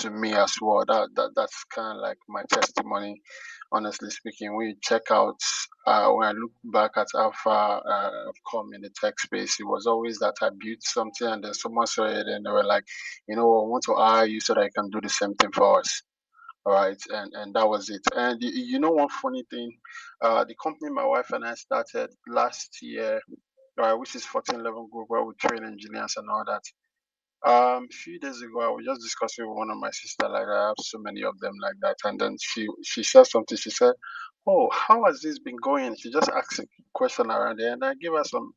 to me as well. That's kind of like my testimony, honestly speaking. When you check out, when I look back at how far I've come in the tech space, it was always that I built something and then someone saw it and they were like, I want to hire you so that I can do the same thing for us. All right, and that was it. And one funny thing, the company my wife and I started last year, which is 1411 Group, where we train engineers and all that. A few days ago, I was just discussing with one of my sister like I have so many of them like that, and then she said something. She said, "Oh, how has this been going?" She just asked a question around there, and I gave her some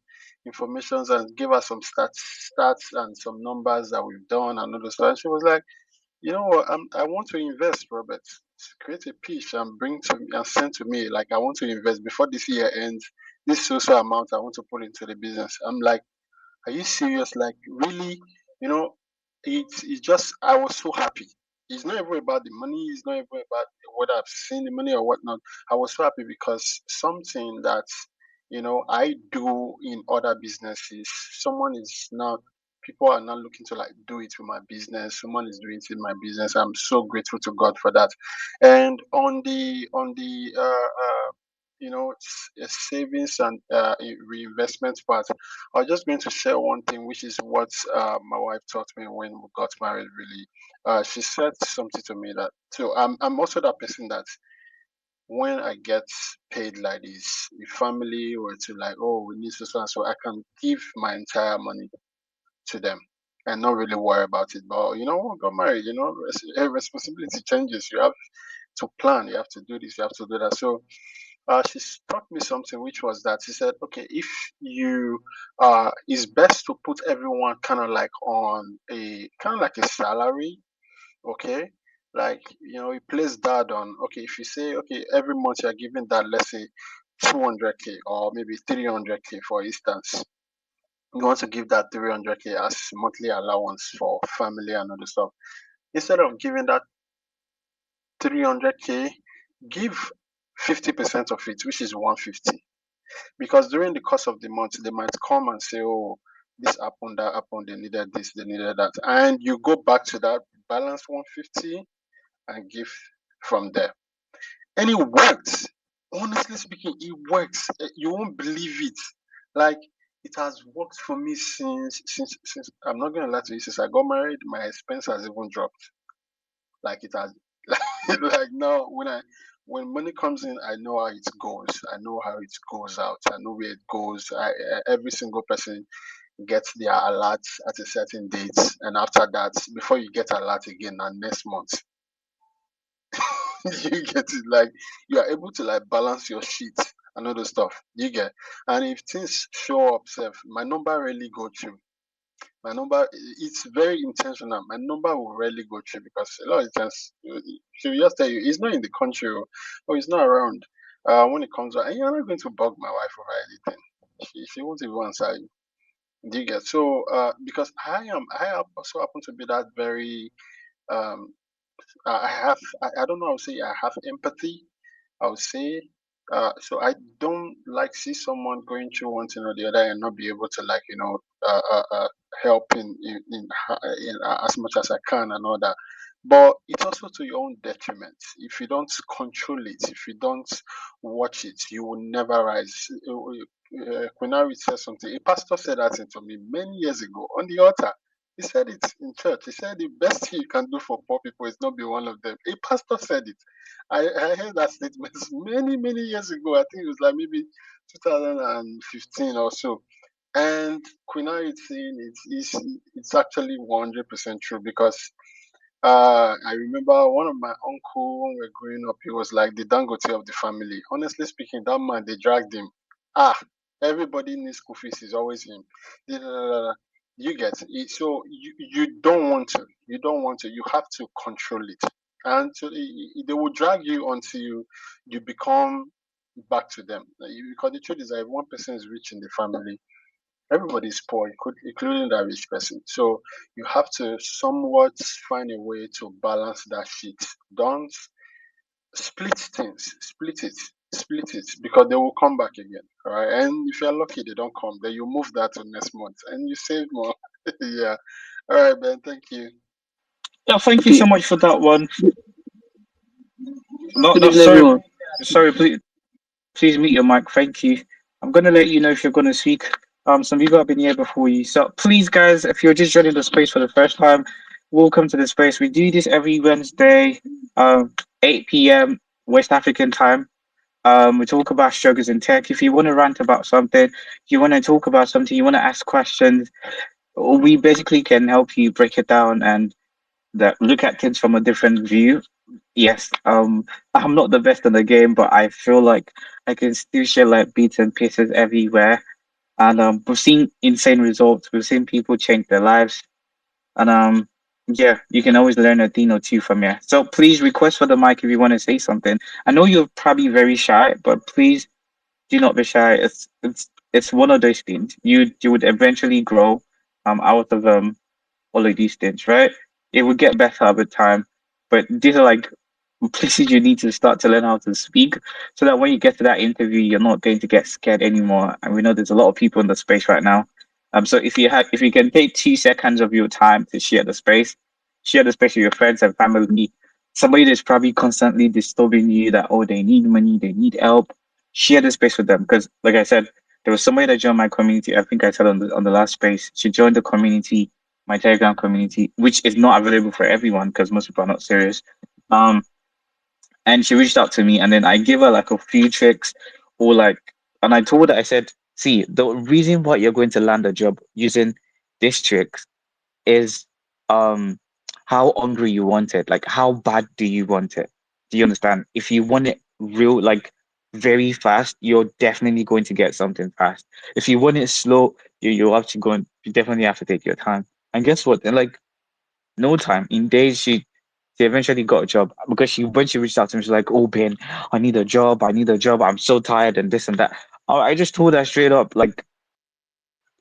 informations and gave her some stats and some numbers that we've done and all the stuff. And she was like, "You know what? I want to invest, Robert. Create a pitch and bring to me and send to me. Like I want to invest before this year ends. This social amount I want to put into the business." I'm like, are you serious? Like, really? You know, it's just, I was so happy. It's not even about the money, it's not even about what I've seen the money or whatnot. I was so happy because something that, I do in other businesses, someone is not, people are not looking to like do it with my business. Someone is doing it in my business. I'm so grateful to God for that. And on the savings and reinvestment part, I was just going to share one thing, which is what my wife taught me when we got married. Really, she said something to me that. So I'm also that person that when I get paid like this, if family were to like, oh, we need so and so, I can give my entire money to them and not really worry about it. But when we got married, responsibility changes. You have to plan. You have to do this. You have to do that. So she taught me something, which was that she said, okay, if you it's best to put everyone kind of like on a kind of like a salary, okay, like you place that on, okay, if you say, okay, every month you're giving that, let's say 200K or maybe 300K, for instance, you want to give that 300K as monthly allowance for family and other stuff. Instead of giving that 300K, give 50% of it, which is 150. Because during the course of the month, they might come and say, oh, this happened, that happened, they needed this, they needed that. And you go back to that balance 150 and give from there. And it works. Honestly speaking, it works. You won't believe it. Like, it has worked for me since I'm not gonna lie to you, since I got married, my expense has even dropped. Like it has like now when money comes in, I know how it goes. I know how it goes out. I know where it goes. Every single person gets their alert at a certain date, and after that, before you get alert again, and next month, you get it. Like you are able to like balance your sheet and all the stuff. You get, and if things show up, self, my number really go through. My number, it's very intentional. My number will rarely go through because a lot of times she will just tell you it's not in the country or it's not around. When it comes out, and you're not going to bug my wife over anything. She won't even answer you. Do you get? So because also happen to be that very um I don't know, I would say I have empathy, I would say. So I don't like see someone going through one thing or the other and not be able to like help in as much as I can and all that. But it's also to your own detriment. If you don't control it, if you don't watch it, you will never rise. Queen Harriet said something. A pastor said that to me many years ago on the altar. He said it in church. He said the best thing you can do for poor people is not be one of them. A pastor said it. I heard that statement many, many years ago. I think it was like maybe 2015 or so. And Queen is saying it's actually 100% true because I remember one of my uncle when we were growing up, he was like the Dangote of the family. Honestly speaking, that man, they dragged him. Ah, everybody needs school fees, is always him. Da, da, da, da, da. You get it. So you don't want to. You don't want to. You have to control it. And so they will drag you until you become back to them. Because the truth is that if one person is rich in the family, everybody is poor, including that rich person. So you have to somewhat find a way to balance that shit. Don't split things, split it, because they will come back again. All right. And if you're lucky they don't come, then you move that to next month and you save more. Yeah. All right, Ben. Thank you. Yeah, thank you Okay, so much for that one. No, good no, evening, sorry, everyone. sorry. Please mute your mic. Thank you. I'm gonna let you know if you're gonna speak. Some people have been here before you. So please, guys, if you're just joining the space for the first time, welcome to the space. We do this every Wednesday, 8 p.m. West African time. We talk about struggles in tech. If you want to rant about something, you want to talk about something, you want to ask questions, we basically can help you break it down and that look at things from a different view. Yes, I'm not the best in the game, but I feel like I can still share like bits and pieces everywhere. And we've seen insane results. We've seen people change their lives. And yeah, you can always learn a thing or two from here. So please request for the mic if you want to say something. I know you're probably very shy, but please do not be shy. It's one of those things. You would eventually grow out of all of these things, right? It will get better over time. But these are like places you need to start to learn how to speak so that when you get to that interview, you're not going to get scared anymore. And we know there's a lot of people in the space right now. So if you can take 2 seconds of your time to share the space with your friends and family, somebody that's probably constantly disturbing you that oh they need money, they need help, share the space with them. Because like I said, there was somebody that joined my community. I think I said on the last space, she joined the community, my Telegram community, which is not available for everyone because most people are not serious. Um, and she reached out to me and then I gave her like a few tricks or like and I told her I said, see, the reason why you're going to land a job using this tricks is um how hungry you want it. Like how bad do you want it? Do you understand? If you want it real like very fast, you're definitely going to get something fast. If you want it slow, you're actually going you definitely have to take your time. And guess what? And like no time. In days, she eventually got a job because she when she reached out to me, she's like, "Oh Ben, I need a job. I need a job. I'm so tired and this and that." I just told her straight up, like,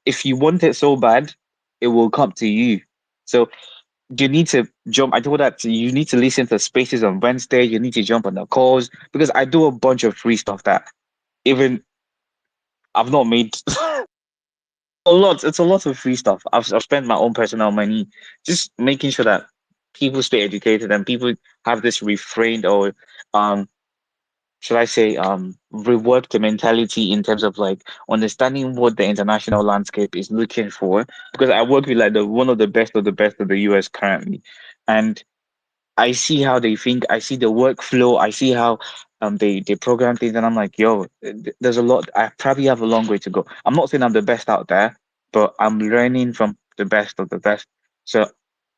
if you want it so bad, it will come to you. So you need to jump. I told her you need to listen to spaces on Wednesday. You need to jump on the calls because I do a bunch of free stuff that even I've not made. A lot. It's a lot of free stuff. I've spent my own personal money just making sure that people stay educated and people have this refrained or um should I say reward the mentality in terms of like understanding what the international landscape is looking for. Because I work with like the one of the best of the US currently. And I see how they think. I see the workflow. I see how they program things, and I'm like, yo, there's a lot. I probably have a long way to go. I'm not saying I'm the best out there, but I'm learning from the best of the best. So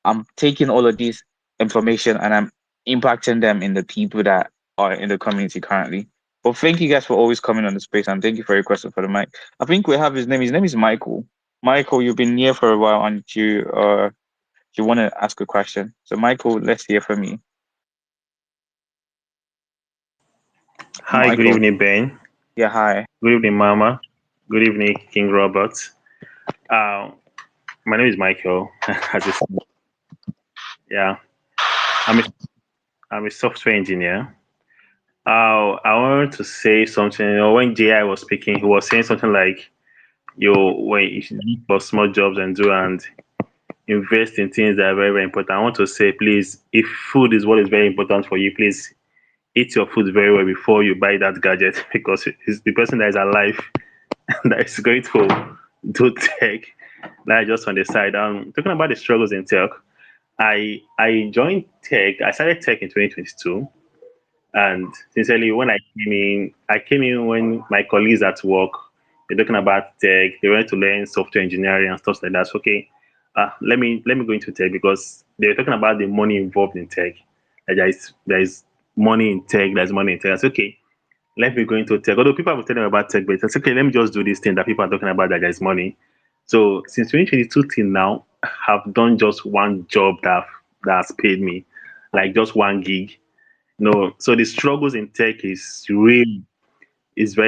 I'm taking all of these information and I'm impacting them in the people that are in the community currently. But thank you guys for always coming on the space and thank you for your question for the mic. I think we have his name. His name is Michael. Michael, you've been here for a while and you want to ask a question. So, Michael, let's hear from you. Hi, good Michael, evening, Ben. yeah, hi. Good evening, Mama. Good evening, King Robert. Uh, my name is Michael. As you said, yeah, I'm a, I'm a software engineer. I wanted to say something. You know, when JI was speaking, he was saying something like, when you should look for small jobs and do and invest in things that are very, very important." I want to say, please, if food is what is very important for you, please eat your food very well before you buy that gadget because it's the person that is alive that is going to do tech. That just on the side. Talking about the struggles in tech. I joined tech. I started tech in 2022, and sincerely, when I came in when my colleagues at work they're talking about tech. They wanted to learn software engineering and stuff like that. So, okay, let me go into tech because they were talking about the money involved in tech. That there is money in tech. There's money in tech. I said, okay, let me go into tech. Although people have been telling me about tech, but it's okay, let me just do this thing that people are talking about that there's money. So since 2022 till now, I've done just one job that's paid me, like just one gig. No, so the struggles in tech is very,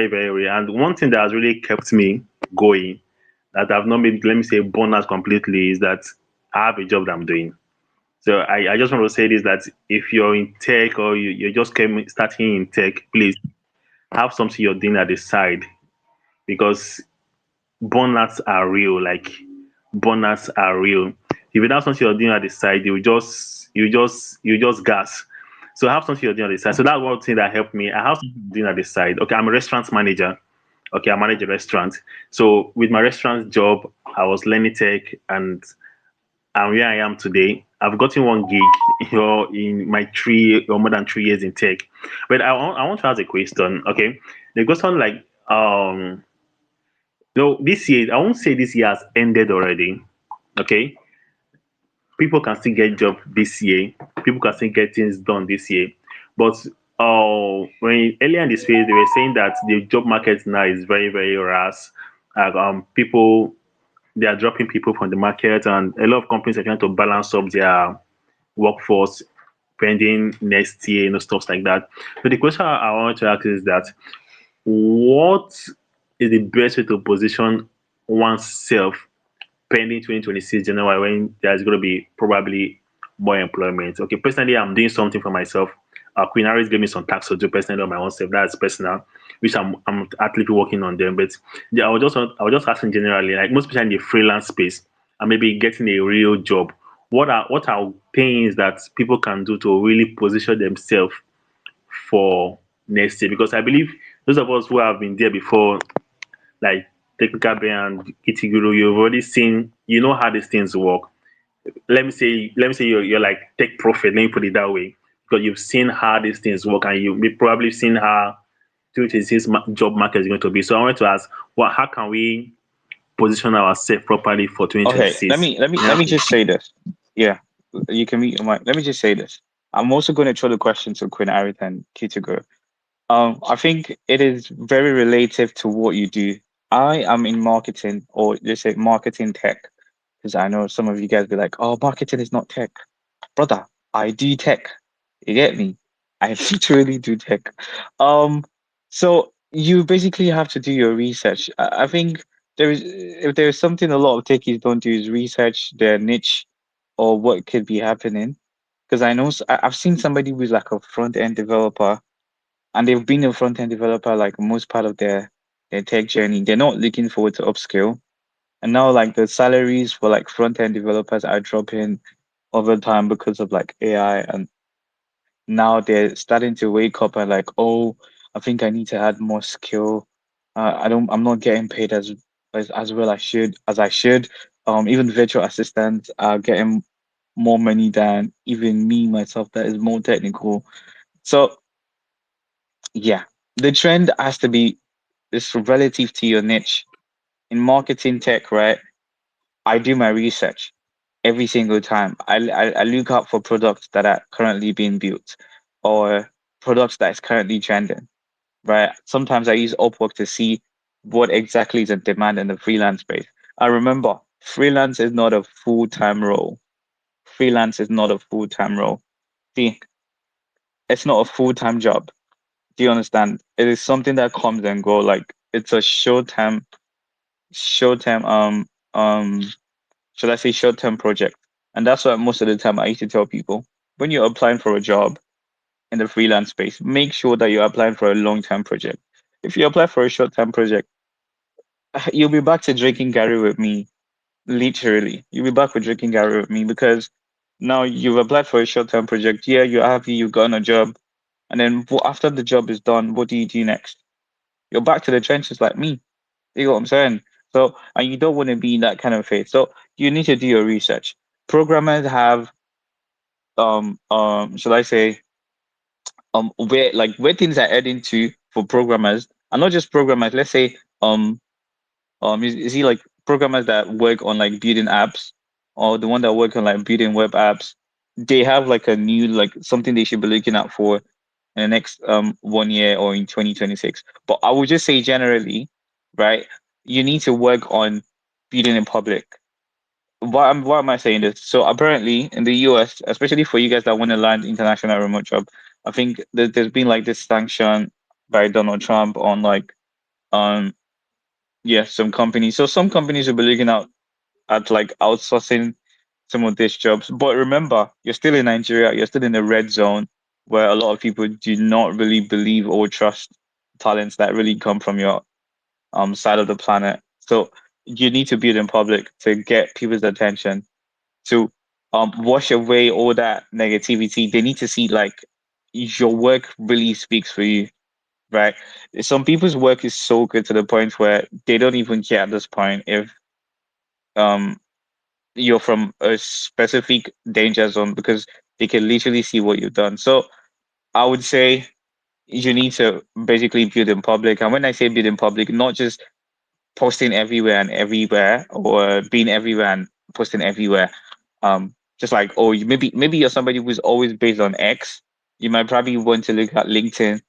very real. And one thing that has really kept me going, that I've not made, let me say, burn out completely, is that I have a job that I'm doing. So I just want to say this that if you're in tech or you just came starting in tech, please have something you're doing at the side because burnouts are real. Like burnouts are real. If you have something you're doing at the side, you just gas. So I have something you're doing at the side. So that's one thing that helped me. I have something I'm doing at the side. Okay, I'm a restaurant manager. Okay, I manage a restaurant. So with my restaurant job, I was learning tech, and where I am today, I've gotten one gig, in my 3 or more than 3 years in tech. But I want to ask a question. Okay, the question like, no, this year I won't say this year has ended already. Okay, people can still get job this year. People can still get things done this year. But when earlier in this phase, they were saying that the job market now is very, very rare. People, they are dropping people from the market, and a lot of companies are trying to balance up their workforce pending next year, stuff like that. So the question I want to ask is that, what is the best way to position oneself pending 2026 January, when there's going to be probably more employment? Okay, personally, I'm doing something for myself. Queen Harris gave me some tax to do personally on my own self. That's personal, which I'm actively working on them. But yeah, I was just asking generally, like most people in the freelance space and maybe getting a real job. What are things that people can do to really position themselves for next year? Because I believe those of us who have been there before, like Technical Bay and Kitiguru, you've already seen, how these things work. Let me say you're like tech prophet, let me put it that way, because you've seen how these things work, and you've probably seen how 2026 job market is going to be. So I wanted to ask, how can we position ourselves properly for Okay, let 2026? me let me Yeah. let me just say this. Yeah, you can meet your mic. Let me just say this. I'm also going to throw the question to Queen Arith and Kitigo. I think it is very relative to what you do. I am in marketing, or let's say marketing tech, because I know some of you guys be like, "Oh, marketing is not tech." Brother, I do tech. You get me? I literally do tech. Um, so you basically have to do your research. I think if there's something a lot of techies don't do is research their niche or what could be happening. Because I know I've seen somebody who's like a front end developer, and they've been a front end developer like most part of their tech journey. They're not looking forward to upskill, and now like the salaries for like front end developers are dropping over time because of like AI, and now they're starting to wake up and like, oh, I think I need to add more skill. I'm not getting paid as well as I should. Even virtual assistants are getting more money than even me myself that is more technical. So yeah, the trend has to be this relative to your niche. In marketing tech, right? I do my research every single time. I look out for products that are currently being built or products that is currently trending, right? Sometimes I use Upwork to see what exactly is in demand in the freelance space. I remember freelance is not a full-time role. Freelance is not a full-time role. See, it's not a full-time job. Do you understand? It is something that comes and go. Like it's a short term um should I say short-term project. And that's why most of the time I used to tell people when you're applying for a job in the freelance space, make sure that you're applying for a long-term project. If you apply for a short-term project, you'll be back to drinking Gary with me. Literally, you'll be back with drinking Gary with me because now you've applied for a short-term project. Yeah, you're happy, you've gotten a job. And then after the job is done, what do you do next? You're back to the trenches like me. You know what I'm saying? So, and you don't want to be in that kind of phase. So you need to do your research. Programmers have should I say where things are heading to for programmers, and not just programmers. Let's say is he like programmers that work on like building apps, or the one that work on like building web apps? They have like a new like something they should be looking out for in the next 1 year or in 2026. But I would just say generally, right? You need to work on building in public. Why am I saying this? So apparently in the US, especially for you guys that want to land international remote job, I think there's been like this sanction by Donald Trump on like um yeah, some companies. So some companies will be looking out at like outsourcing some of these jobs. But remember, you're still in Nigeria, you're still in the red zone where a lot of people do not really believe or trust talents that really come from your side of the planet. So you need to build in public to get people's attention. to wash away all that negativity. They need to see like your work really speaks for you, right? Some people's work is so good to the point where they don't even care at this point if um you're from a specific danger zone because they can literally see what you've done. So I would say you need to basically build in public. And when I say build in public, not just posting everywhere and everywhere or being everywhere and posting everywhere. Just like, oh, maybe you're somebody who's always based on X. You might probably want to look at LinkedIn,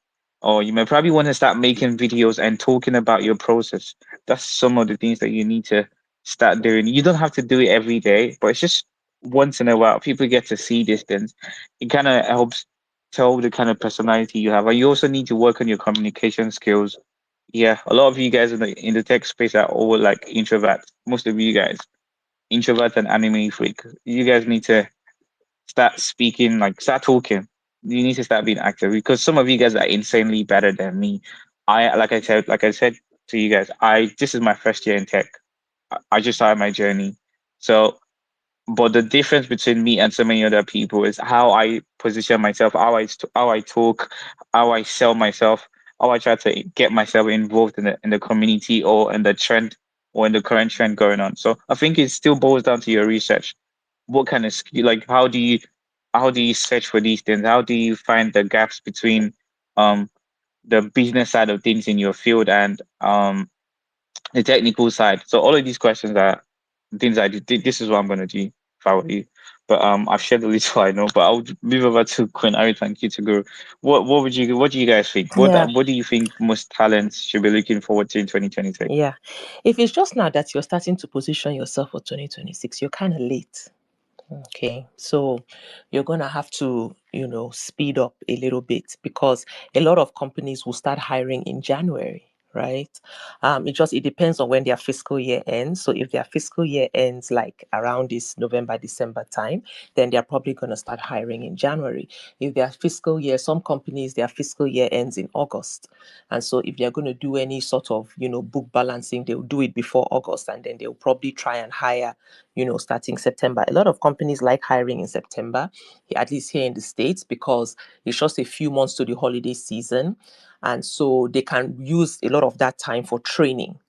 or you might probably want to start making videos and talking about your process. That's some of the things that you need to start doing. You don't have to do it every day, but it's just once in a while. People get to see these things. It kind of helps tell the kind of personality you have. And you also need to work on your communication skills. Yeah, a lot of you guys in the tech space are all like introverts. Most of you guys, introvert and anime freak. You guys need to start speaking, like start talking. You need to start being active because some of you guys are insanely better than me. Like I said to you guys, I this is my first year in tech. I just started my journey. So but the difference between me and so many other people is how I position myself, how I talk, how I sell myself, how I try to get myself involved in the community or in the trend or in the current trend going on. So I think it still boils down to your research. What kind of skill, like how do you search for these things? How do you find the gaps between um the business side of things in your field and the technical side. So all of these questions are things I do. This is what I'm gonna do if I were you. But I've shared the little I know. But I'll move over to Quinn. I thank you to go. What do you guys think? Yeah, What do you think most talents should be looking forward to in 2026? yeah. If it's just now that you're starting to position yourself for 2026, you're kind of late. Okay, so you're going to have to, speed up a little bit because a lot of companies will start hiring in January, right? It depends on when their fiscal year ends. So if their fiscal year ends like around this November, December time, then they're probably going to start hiring in January. If some companies, their fiscal year ends in August. And so if they're going to do any sort of, book balancing, they'll do it before August and then they'll probably try and hire starting September. A lot of companies like hiring in September, at least here in the States, because it's just a few months to the holiday season. And so they can use a lot of that time for training.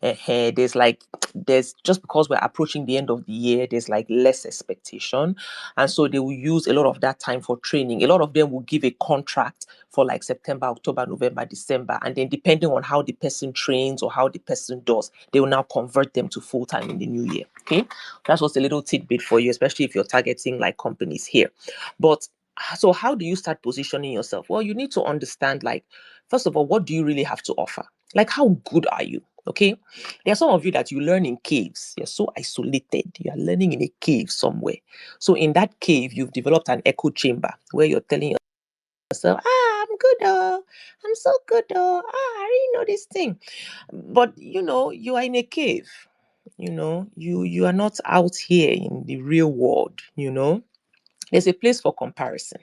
There's just because we're approaching the end of the year, there's like less expectation, and so they will use a lot of that time for training. A lot of them will give a contract for like September, October, November, December, and then depending on how the person trains or how the person does, they will now convert them to full-time in the new year. Okay, that's just a little tidbit for you, especially if you're targeting like companies here. But so how do you start positioning yourself? Well, you need to understand, like, first of all, what do you really have to offer? Like, how good are you? Okay, there are some of you that you learn in caves. You're so isolated. You are learning in a cave somewhere. So in that cave, you've developed an echo chamber where you're telling yourself, I'm good, I'm so good, I already know this thing. But you are in a cave. You are not out here in the real world. There's a place for comparison.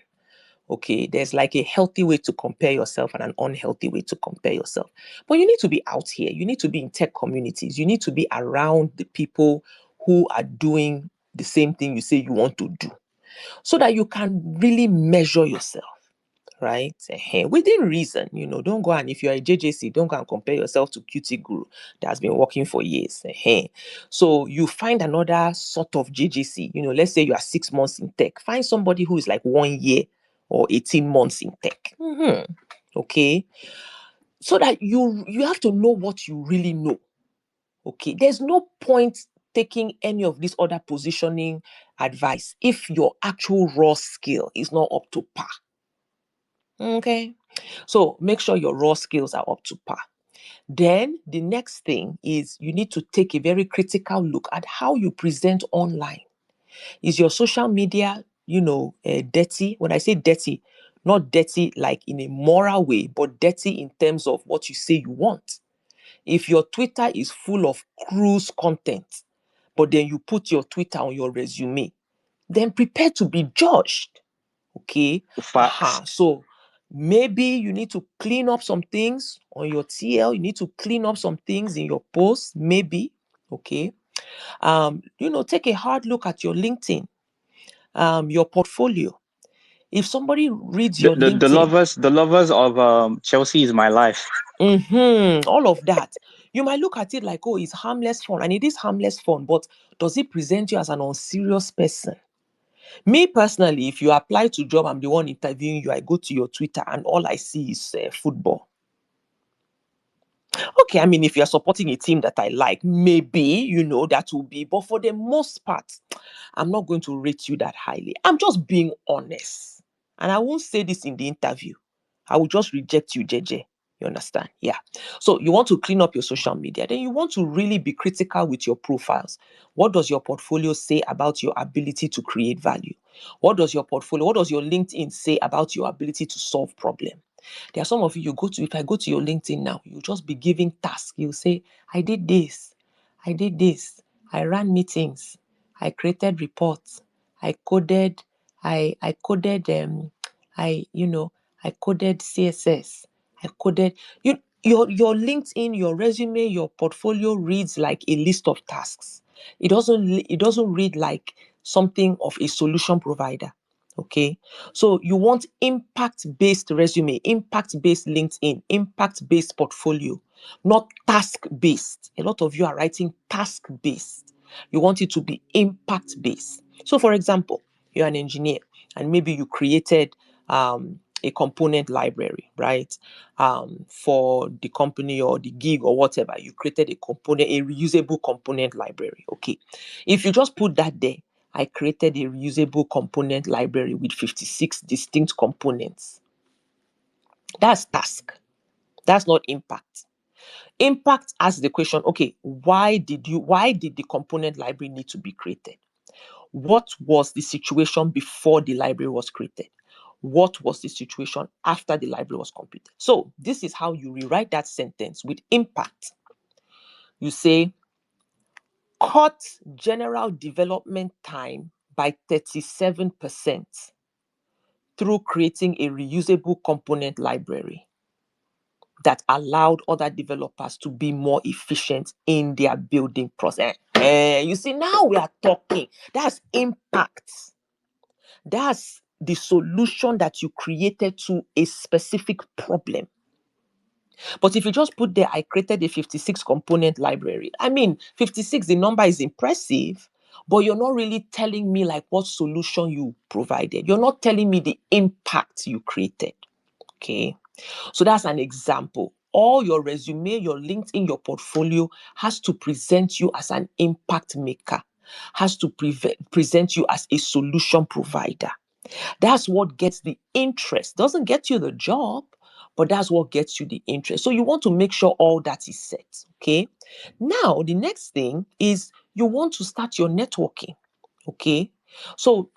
Okay, there's like a healthy way to compare yourself and an unhealthy way to compare yourself. But you need to be out here. You need to be in tech communities. You need to be around the people who are doing the same thing you say you want to do so that you can really measure yourself. Right? Within reason, don't go and if you're a JJC, don't go and compare yourself to QT Guru that's been working for years. So you find another sort of JJC, let's say you are 6 months in tech. Find somebody who is like 1 year or 18 months in tech. Okay. So that you have to know what you really know. Okay. There's no point taking any of this other positioning advice if your actual raw skill is not up to par. Okay. So make sure your raw skills are up to par. Then the next thing is you need to take a very critical look at how you present online. Is your social media, dirty? When I say dirty, not dirty like in a moral way, but dirty in terms of what you say you want. If your Twitter is full of cruise content, but then you put your Twitter on your resume, then prepare to be judged. Okay. Facts. So maybe you need to clean up some things on your TL. You need to clean up some things in your post, maybe. Okay. Take a hard look at your LinkedIn, your portfolio. If somebody reads your The LinkedIn, lovers of Chelsea is my life. all of that, you might look at it like, oh, it's harmless fun, and it is harmless fun, but does it present you as an unserious person? Me personally, if you apply to job, I'm the one interviewing you, I go to your Twitter and all I see is football. Okay, I mean, if you're supporting a team that I like, maybe, that will be. But for the most part, I'm not going to rate you that highly. I'm just being honest. And I won't say this in the interview. I will just reject you, JJ. You understand? Yeah. So you want to clean up your social media. Then you want to really be critical with your profiles. What does your portfolio say about your ability to create value? What does your LinkedIn say about your ability to solve problems? There are some of you, if I go to your LinkedIn now, you just be giving tasks. You say, I did this, I ran meetings, I created reports, I coded, I coded I coded CSS, I coded your LinkedIn, your resume, your portfolio reads like a list of tasks. It doesn't read like something of a solution provider. Okay. So you want impact-based resume, impact-based LinkedIn, impact-based portfolio, not task-based. A lot of you are writing task-based. You want it to be impact-based. So for example, you're an engineer and maybe you created a component library, right? For the company or the gig or whatever, you created a reusable component library. Okay. If you just put that there, I created a reusable component library with 56 distinct components. That's task. That's not impact. Impact asks the question, okay, why did the component library need to be created? What was the situation before the library was created? What was the situation after the library was completed? So this is how you rewrite that sentence with impact. You say, cut general development time by 37% through creating a reusable component library that allowed other developers to be more efficient in their building process. You see, now we are talking. That's impact. That's the solution that you created to a specific problem. But if you just put there, I created a 56 component library. I mean, 56, the number is impressive, but you're not really telling me like what solution you provided. You're not telling me the impact you created. Okay. So that's an example. All your resume, your LinkedIn, your portfolio has to present you as an impact maker, has to present you as a solution provider. That's what gets the interest. Doesn't get you the job, but that's what gets you the interest. So you want to make sure all that is set. Okay. Now, the next thing is you want to start your networking. Okay. So,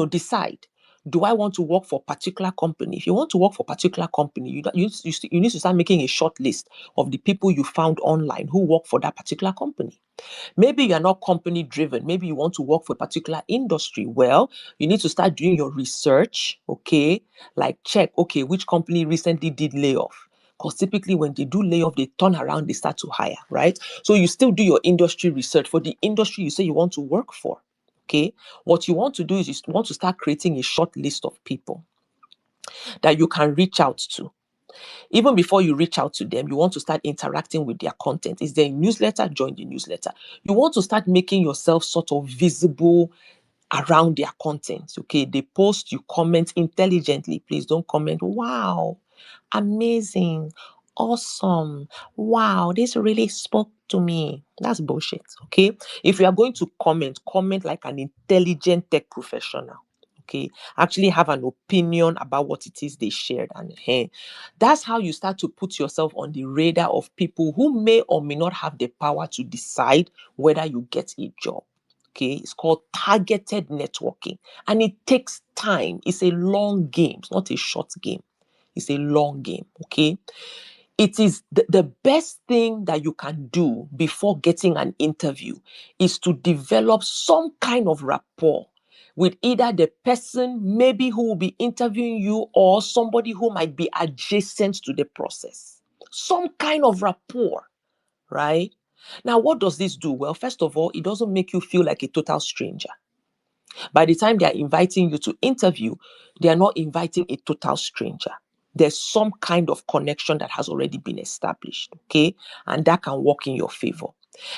decide. Do I want to work for a particular company? If you want to work for a particular company, you need to start making a short list of the people you found online who work for that particular company. Maybe you're not company driven. Maybe you want to work for a particular industry. Well, you need to start doing your research, okay? Like check, okay, which company recently did layoff? Because typically when they do layoff, they turn around, they start to hire, right? So you still do your industry research for the industry you say you want to work for, okay? What you want to do is you want to start creating a short list of people that you can reach out to. Even before you reach out to them, you want to start interacting with their content. Is there a newsletter? Join the newsletter. You want to start making yourself sort of visible around their content. Okay, they post, you comment intelligently. Please don't comment, wow, amazing, awesome, wow, this really spoke to me. That's bullshit. Okay, if you are going to comment like an intelligent tech professional. Okay, actually have an opinion about what it is they shared, and that's how you start to put yourself on the radar of people who may or may not have the power to decide whether you get a job. Okay, it's called targeted networking, and it takes time. It's a long game. It's not a short game. It's a long game. Okay, it is the best thing that you can do before getting an interview is to develop some kind of rapport with either the person maybe who will be interviewing you or somebody who might be adjacent to the process. Some kind of rapport, right? Now, what does this do? Well, first of all, it doesn't make you feel like a total stranger. By the time they are inviting you to interview, they are not inviting a total stranger. There's some kind of connection that has already been established, okay? And that can work in your favor.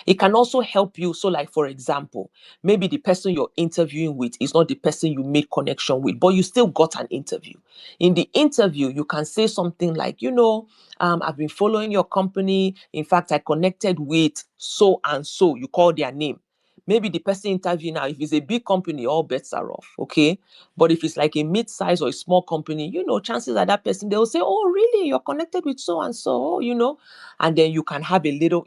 It can also help you. So, like, for example, maybe the person you're interviewing with is not the person you made connection with, but you still got an interview. In the interview, you can say something like, I've been following your company. In fact, I connected with so and so. You call their name. Maybe the person interviewing now, if it's a big company, all bets are off, okay? But if it's like a mid-size or a small company, chances are that person, they'll say, oh, really? You're connected with so and so, and then you can have a little,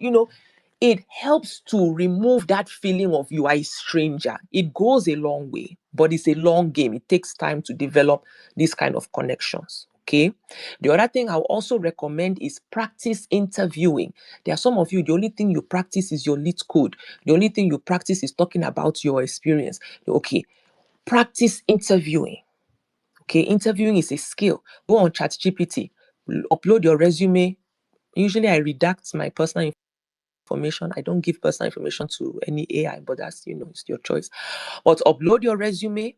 it helps to remove that feeling of you are a stranger. It goes a long way, but it's a long game. It takes time to develop these kind of connections. Okay. The other thing I'll also recommend is practice interviewing. There are some of you, the only thing you practice is your lead code. The only thing you practice is talking about your experience. Okay. Practice interviewing. Okay. Interviewing is a skill. Go on ChatGPT, upload your resume. Usually I redact my personal information. I don't give personal information to any AI, but that's, it's your choice. But upload your resume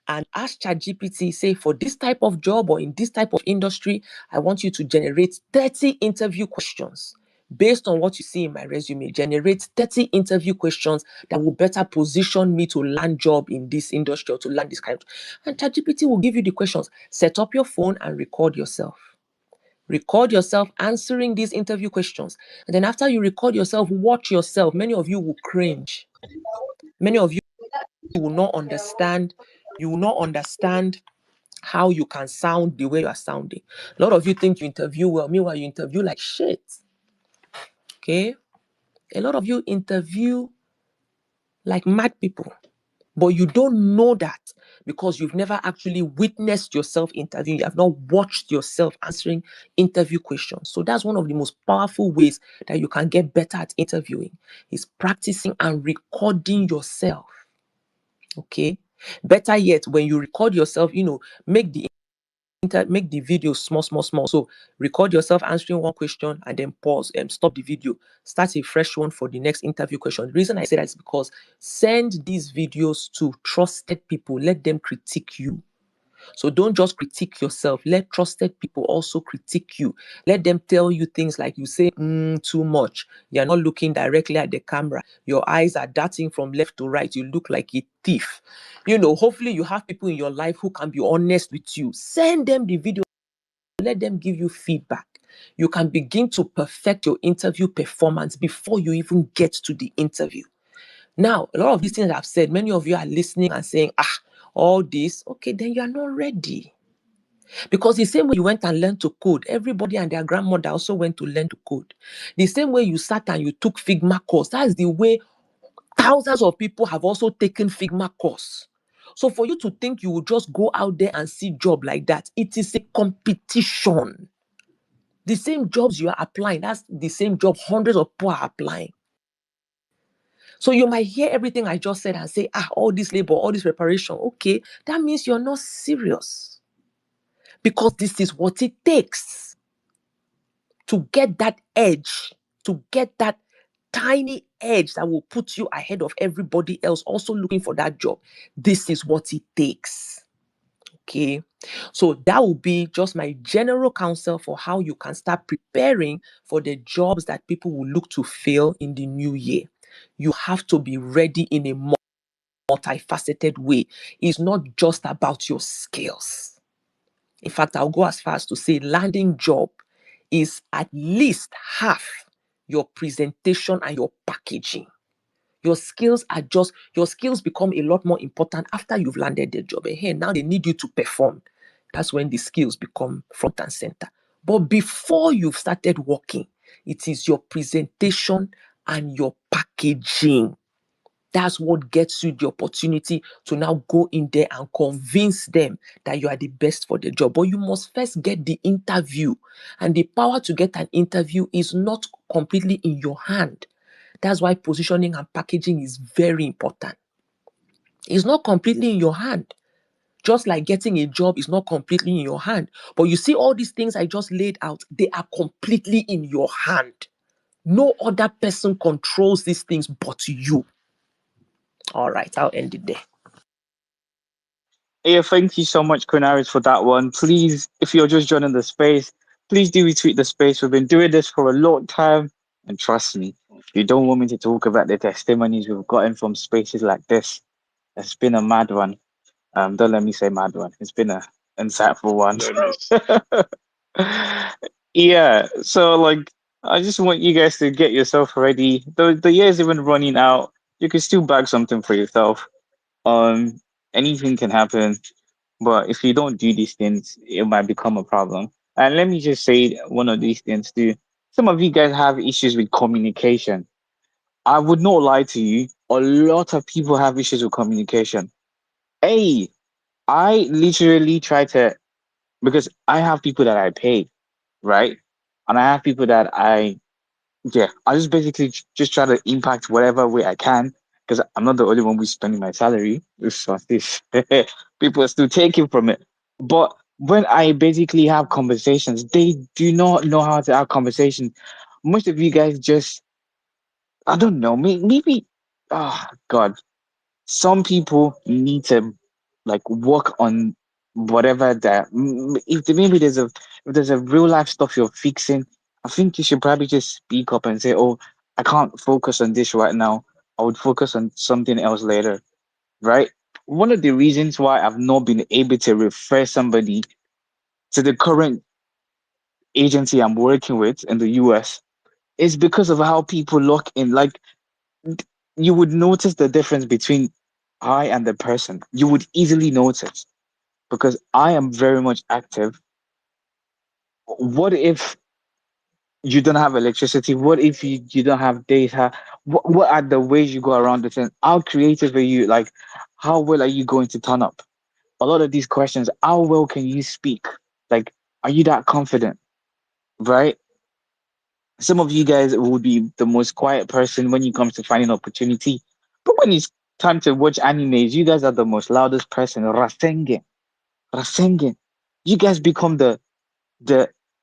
and ask ChatGPT, say, for this type of job or in this type of industry, I want you to generate 30 interview questions. Based on what you see in my resume, generate 30 interview questions that will better position me to land job in this industry or to land this kind of. And ChatGPT will give you the questions. Set up your phone and record yourself. Record yourself answering these interview questions. And then after you record yourself, watch yourself. Many of you will cringe. Many of you will not understand. You will not understand how you can sound the way you are sounding. A lot of you think you interview well. Meanwhile, you interview like shit. Okay? A lot of you interview like mad people. But you don't know that because you've never actually witnessed yourself interviewing. You have not watched yourself answering interview questions. So that's one of the most powerful ways that you can get better at interviewing is practicing and recording yourself. Okay. Better yet, when you record yourself, make the video small. So record yourself answering one question and then pause and stop the video. Start a fresh one for the next interview question. The reason I say that is because send these videos to trusted people. Let them critique you. So don't just critique yourself. Let trusted people also critique you. Let them tell you things like you say too much. You're not looking directly at the camera. Your eyes are darting from left to right. You look like a thief. Hopefully you have people in your life who can be honest with you. Send them the video. Let them give you feedback. You can begin to perfect your interview performance before you even get to the interview. Now, a lot of these things I've said, many of you are listening and saying, all this, okay, then you are not ready. Because the same way you went and learned to code, everybody and their grandmother also went to learn to code. The same way you sat and you took Figma course, that's the way thousands of people have also taken Figma course. So for you to think you will just go out there and see job like that, it is a competition. The same jobs you are applying, that's the same job hundreds of people are applying. So you might hear everything I just said and say, all this labor, all this preparation, okay, that means you're not serious. Because this is what it takes to get that edge, to get that tiny edge that will put you ahead of everybody else also looking for that job. This is what it takes. Okay, so that will be just my general counsel for how you can start preparing for the jobs that people will look to fill in the new year. You have to be ready in a multifaceted way. It's not just about your skills. In fact, I'll go as far as to say landing job is at least half your presentation and your packaging. Your skills become a lot more important after you've landed the job. And here, now they need you to perform. That's when the skills become front and center. But before you've started working, it is your presentation and your packaging. That's what gets you the opportunity to now go in there and convince them that you are the best for the job. But you must first get the interview. And the power to get an interview is not completely in your hand. That's why positioning and packaging is very important. It's not completely in your hand. Just like getting a job is not completely in your hand. But you see all these things I just laid out, they are completely in your hand. No other person controls these things but you. All right, I'll end it there. Yeah, thank you so much, Quinaris, for that one. Please, if you're just joining the space, please do retweet the space. We've been doing this for a long time, and trust me, you don't want me to talk about the testimonies we've gotten from spaces like this. It's been a mad one. Don't let me say mad one. It's been a insightful one. Yeah, so like I just want you guys to get yourself ready. The year's even running out. You can still bag something for yourself. Um, Anything can happen, but if you don't do these things, it might become a problem. And let me just say one of these things too. Some of you guys have issues with communication. I would not lie to you. A lot of people have issues with communication. Hey, I literally try to because I have people that I pay, right? And I have people that yeah, I just basically just try to impact whatever way I can because I'm not the only one who's spending my salary. So this people are still taking from it. But when I basically have conversations, they do not know how to have conversations. Most of you guys just, I don't know, maybe, oh God, some people need to like work on whatever that maybe if there's a real life stuff you're fixing. I think you should probably just speak up and say, oh, I can't focus on this right now. I would focus on something else later, right? One of the reasons why I've not been able to refer somebody to the current agency I'm working with in the US is because of how people look in. Like you would notice the difference between I and the person. You would easily notice because I am very much active. What if you don't have electricity? What if you don't have data? What are the ways you go around it? And how creative are you? Like, how well are you going to turn up? A lot of these questions, how well can you speak? Like, are you that confident? Right? Some of you guys would be the most quiet person when it comes to finding opportunity. But when it's time to watch animes, you guys are the most loudest person. Rasengan. You guys become the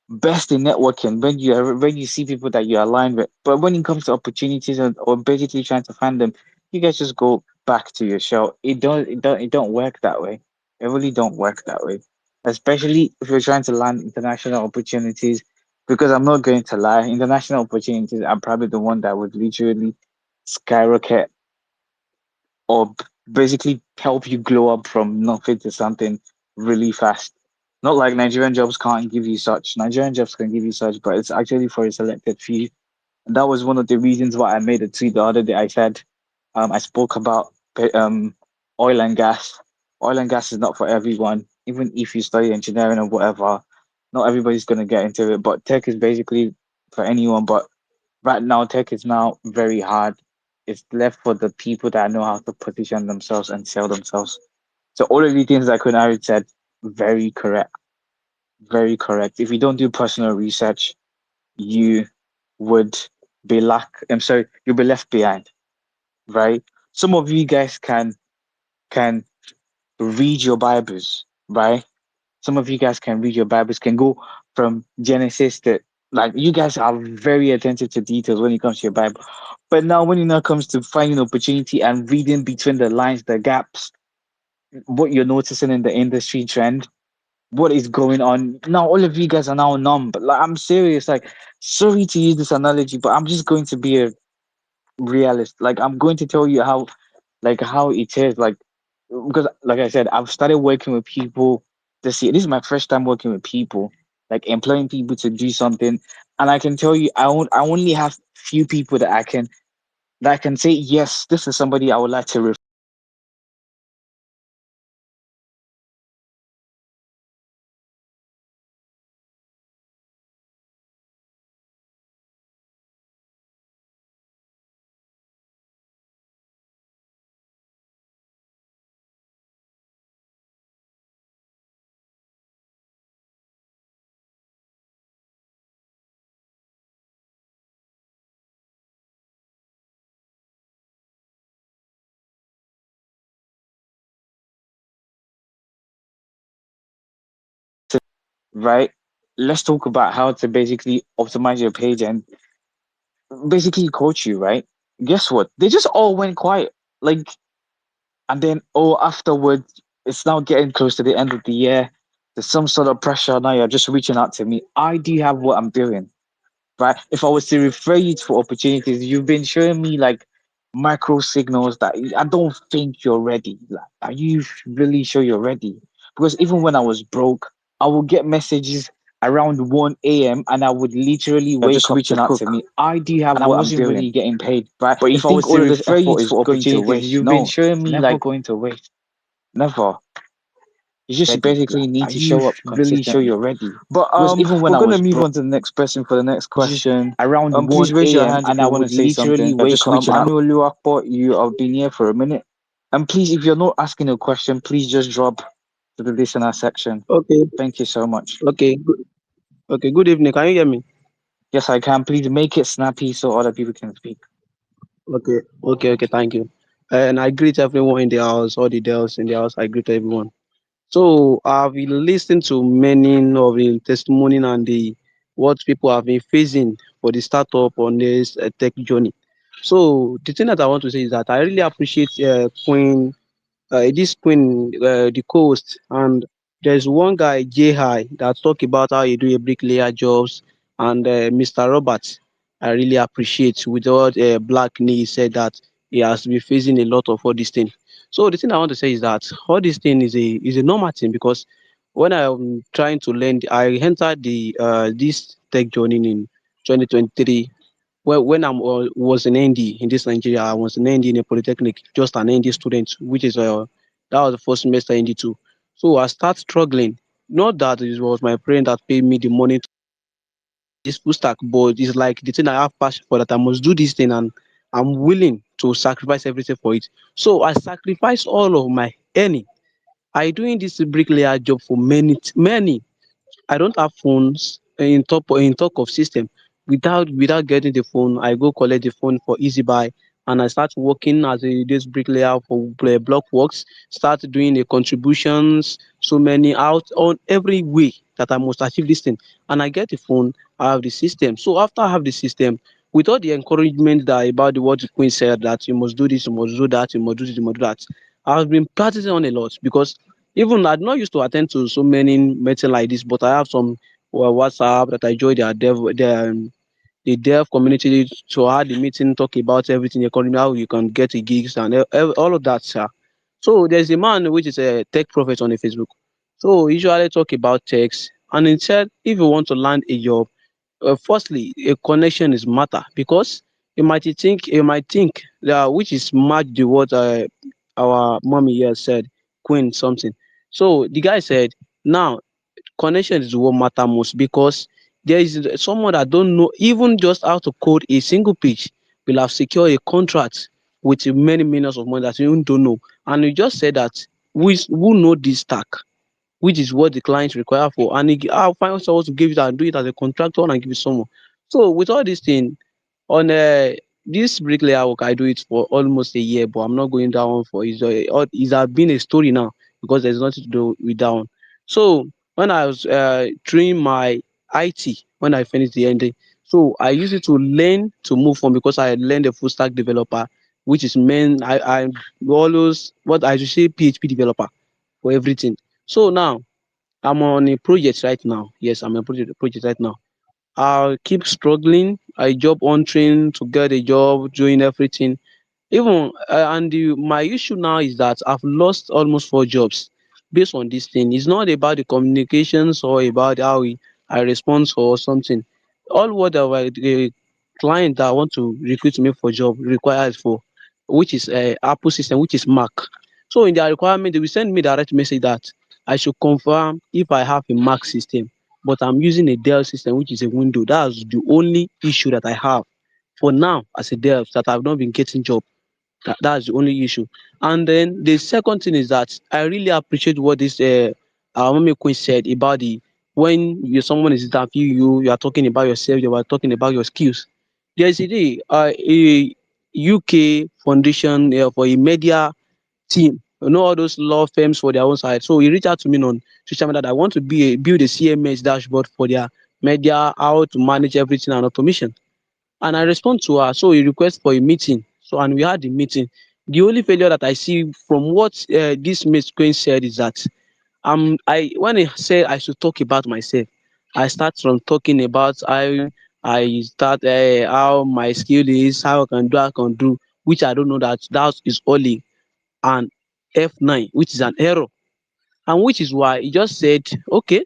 best in networking when you see people that you align with. But when it comes to opportunities or basically trying to find them, you guys just go back to your shell. It don't work that way. It really don't work that way. Especially if you're trying to land international opportunities. Because I'm not going to lie, international opportunities are probably the one that would literally skyrocket or basically help you glow up from nothing to something really fast. Not like Nigerian jobs can't give you such. Nigerian jobs can give you such, but it's actually for a selected few. And that was one of the reasons why I made a tweet the other day. I said, I spoke about oil and gas. Oil and gas is not for everyone. Even if you study engineering or whatever, not everybody's going to get into it. But tech is basically for anyone. But right now, tech is now very hard. It's left for the people that know how to position themselves and sell themselves. So all of the things that Kunari said, very correct, very correct. If you don't do personal research, you would be I'm sorry, you'll be left behind, right? Some of you guys can read your Bibles, right? Some of you guys can read your Bibles, can go from Genesis to like you guys are very attentive to details when it comes to your Bible. But now when it now comes to finding opportunity and reading between the lines, the gaps, what you're noticing in the industry trend, what is going on. Now all of you guys are now numb. But like I'm serious, like sorry to use this analogy, but I'm just going to be a realist. Like I'm going to tell you how it is. Like because like I said, I've started working with people this year. This is my first time working with people, like employing people to do something. And I can tell you I only have few people that I can say, yes, this is somebody I would like to right? Let's talk about how to basically optimize your page and basically coach you, right? Guess what? They just all went quiet. Like, and then afterwards, it's now getting close to the end of the year. There's some sort of pressure now. You're just reaching out to me. I do have what I'm doing, right? If I was to refer you to opportunities, you've been showing me like micro signals that I don't think you're ready. Like, are you really sure you're ready? Because even when I was broke, I would get messages around 1 a.m. and I would literally wake just up to reaching out to cook. me. I do have And I what I'm wasn't doing, really getting paid. right? But you If I think was to all of this refer you effort is to going to opportunities, waste? you've been No, showing it's me never like going to waste. never. You just Ready. basically Like, need are to you show up really sure consistently. you're ready? But Because even when we're I gonna was move broke, on to the next person for the next question. around Please 1 raise your a.m. hand if and I you want would to say literally something. You're wake just up. reaching out. Annual Akpo, you have been here for a minute. And please, if you're not asking a question, please just drop to the listener section. Okay, Thank you so much. okay, good, okay. Good evening. Can you hear me? Yes, I can. Please make it snappy so other people can speak. Okay, okay. Thank you. And I greet everyone in the house, all the girls in the house. I greet everyone. So I've been listening to many of the testimony and the what people have been facing for the startup on this tech journey. So the thing that I want to say is that I really appreciate Queen this queen, the coast, and there's one guy, J High, that talk about how he do a bricklayer jobs, and Mr. Roberts, I really appreciate with all black knee he said that he has been facing a lot of all these things. So the thing I want to say is that all this thing is a normal thing because when I'm trying to learn, I entered the this tech journey in 2023 well, when I was in ND in this Nigeria, I was in ND in a polytechnic, just an ND student, which is that was the first semester ND two. So I start struggling. Not that it was my friend that paid me the money to this full stack, but it's like the thing I have passion for that I must do this thing and I'm willing to sacrifice everything for it. So I sacrificed all of my earning. I doing this bricklayer job for many. I don't have phones in talk of system. Without getting the phone, I go collect the phone for easy buy and I start working as a this bricklayer for block works, start doing the contributions, so many out on every way that I must achieve this thing. And I get the phone, I have the system. So after I have the system, with all the encouragement that about the what the queen said that you must do this, you must do that, you must do this, you must do that. I've been practicing on a lot because even I'm not used to attend to so many meetings like this, but I have some WhatsApp that I join the dev community to have the meeting, talk about everything, economy, how you can get the gigs and all of that, sir. So there's a man which is a tech prophet on the Facebook. So he usually talk about techs, and he said if you want to land a job, firstly, a connection is matter because you might think that which is match the what our mommy here said, Queen something. So the guy said, now connection is what matter most because there is someone that don't know even just how to code a single page will have secured a contract with many millions of money that you even don't know. And you just said that who know this stack, which is what the clients require for. And I'll find someone to give it and do it as a contractor and give it someone. So with all this thing, on this bricklayer work, I do it for almost a year, but I'm not going down for it. It's been a story now because there's nothing to do with that one. So when I was doing my IT, when I finished the ND, so I used it to learn to move from because I had learned a full stack developer, which is main. I always what I should say PHP developer for everything. So now I'm on a project right now. Yes, I'm on a project right now. I keep struggling. I job on train to get a job, doing everything. Even my issue now is that I've lost almost 4 jobs based on this thing. It's not about the communications or about how I respond or something. All what the client that want to recruit me for job requires for, which is Apple system, which is Mac. So in their requirement, they will send me direct message that I should confirm if I have a Mac system, but I'm using a Dell system, which is a Windows. That's the only issue that I have for now as a dev that I've not been getting job. That's the only issue. And then the second thing is that I really appreciate what this our mommy queen said about the when someone is interviewing you, you are talking about yourself, you are talking about your skills. There's a UK foundation for a media team. You know all those law firms for their own side. So he reached out to me on social media that I want to build a CMS dashboard for their media, how to manage everything and automation. And I respond to her. So he request for a meeting. So and we had the meeting. The only failure that I see from what this Miss Queen said is that I when I say I should talk about myself, I start from talking about how I start how my skill is, how I can do, which I don't know that is only an F9, which is an error, and which is why he just said, okay,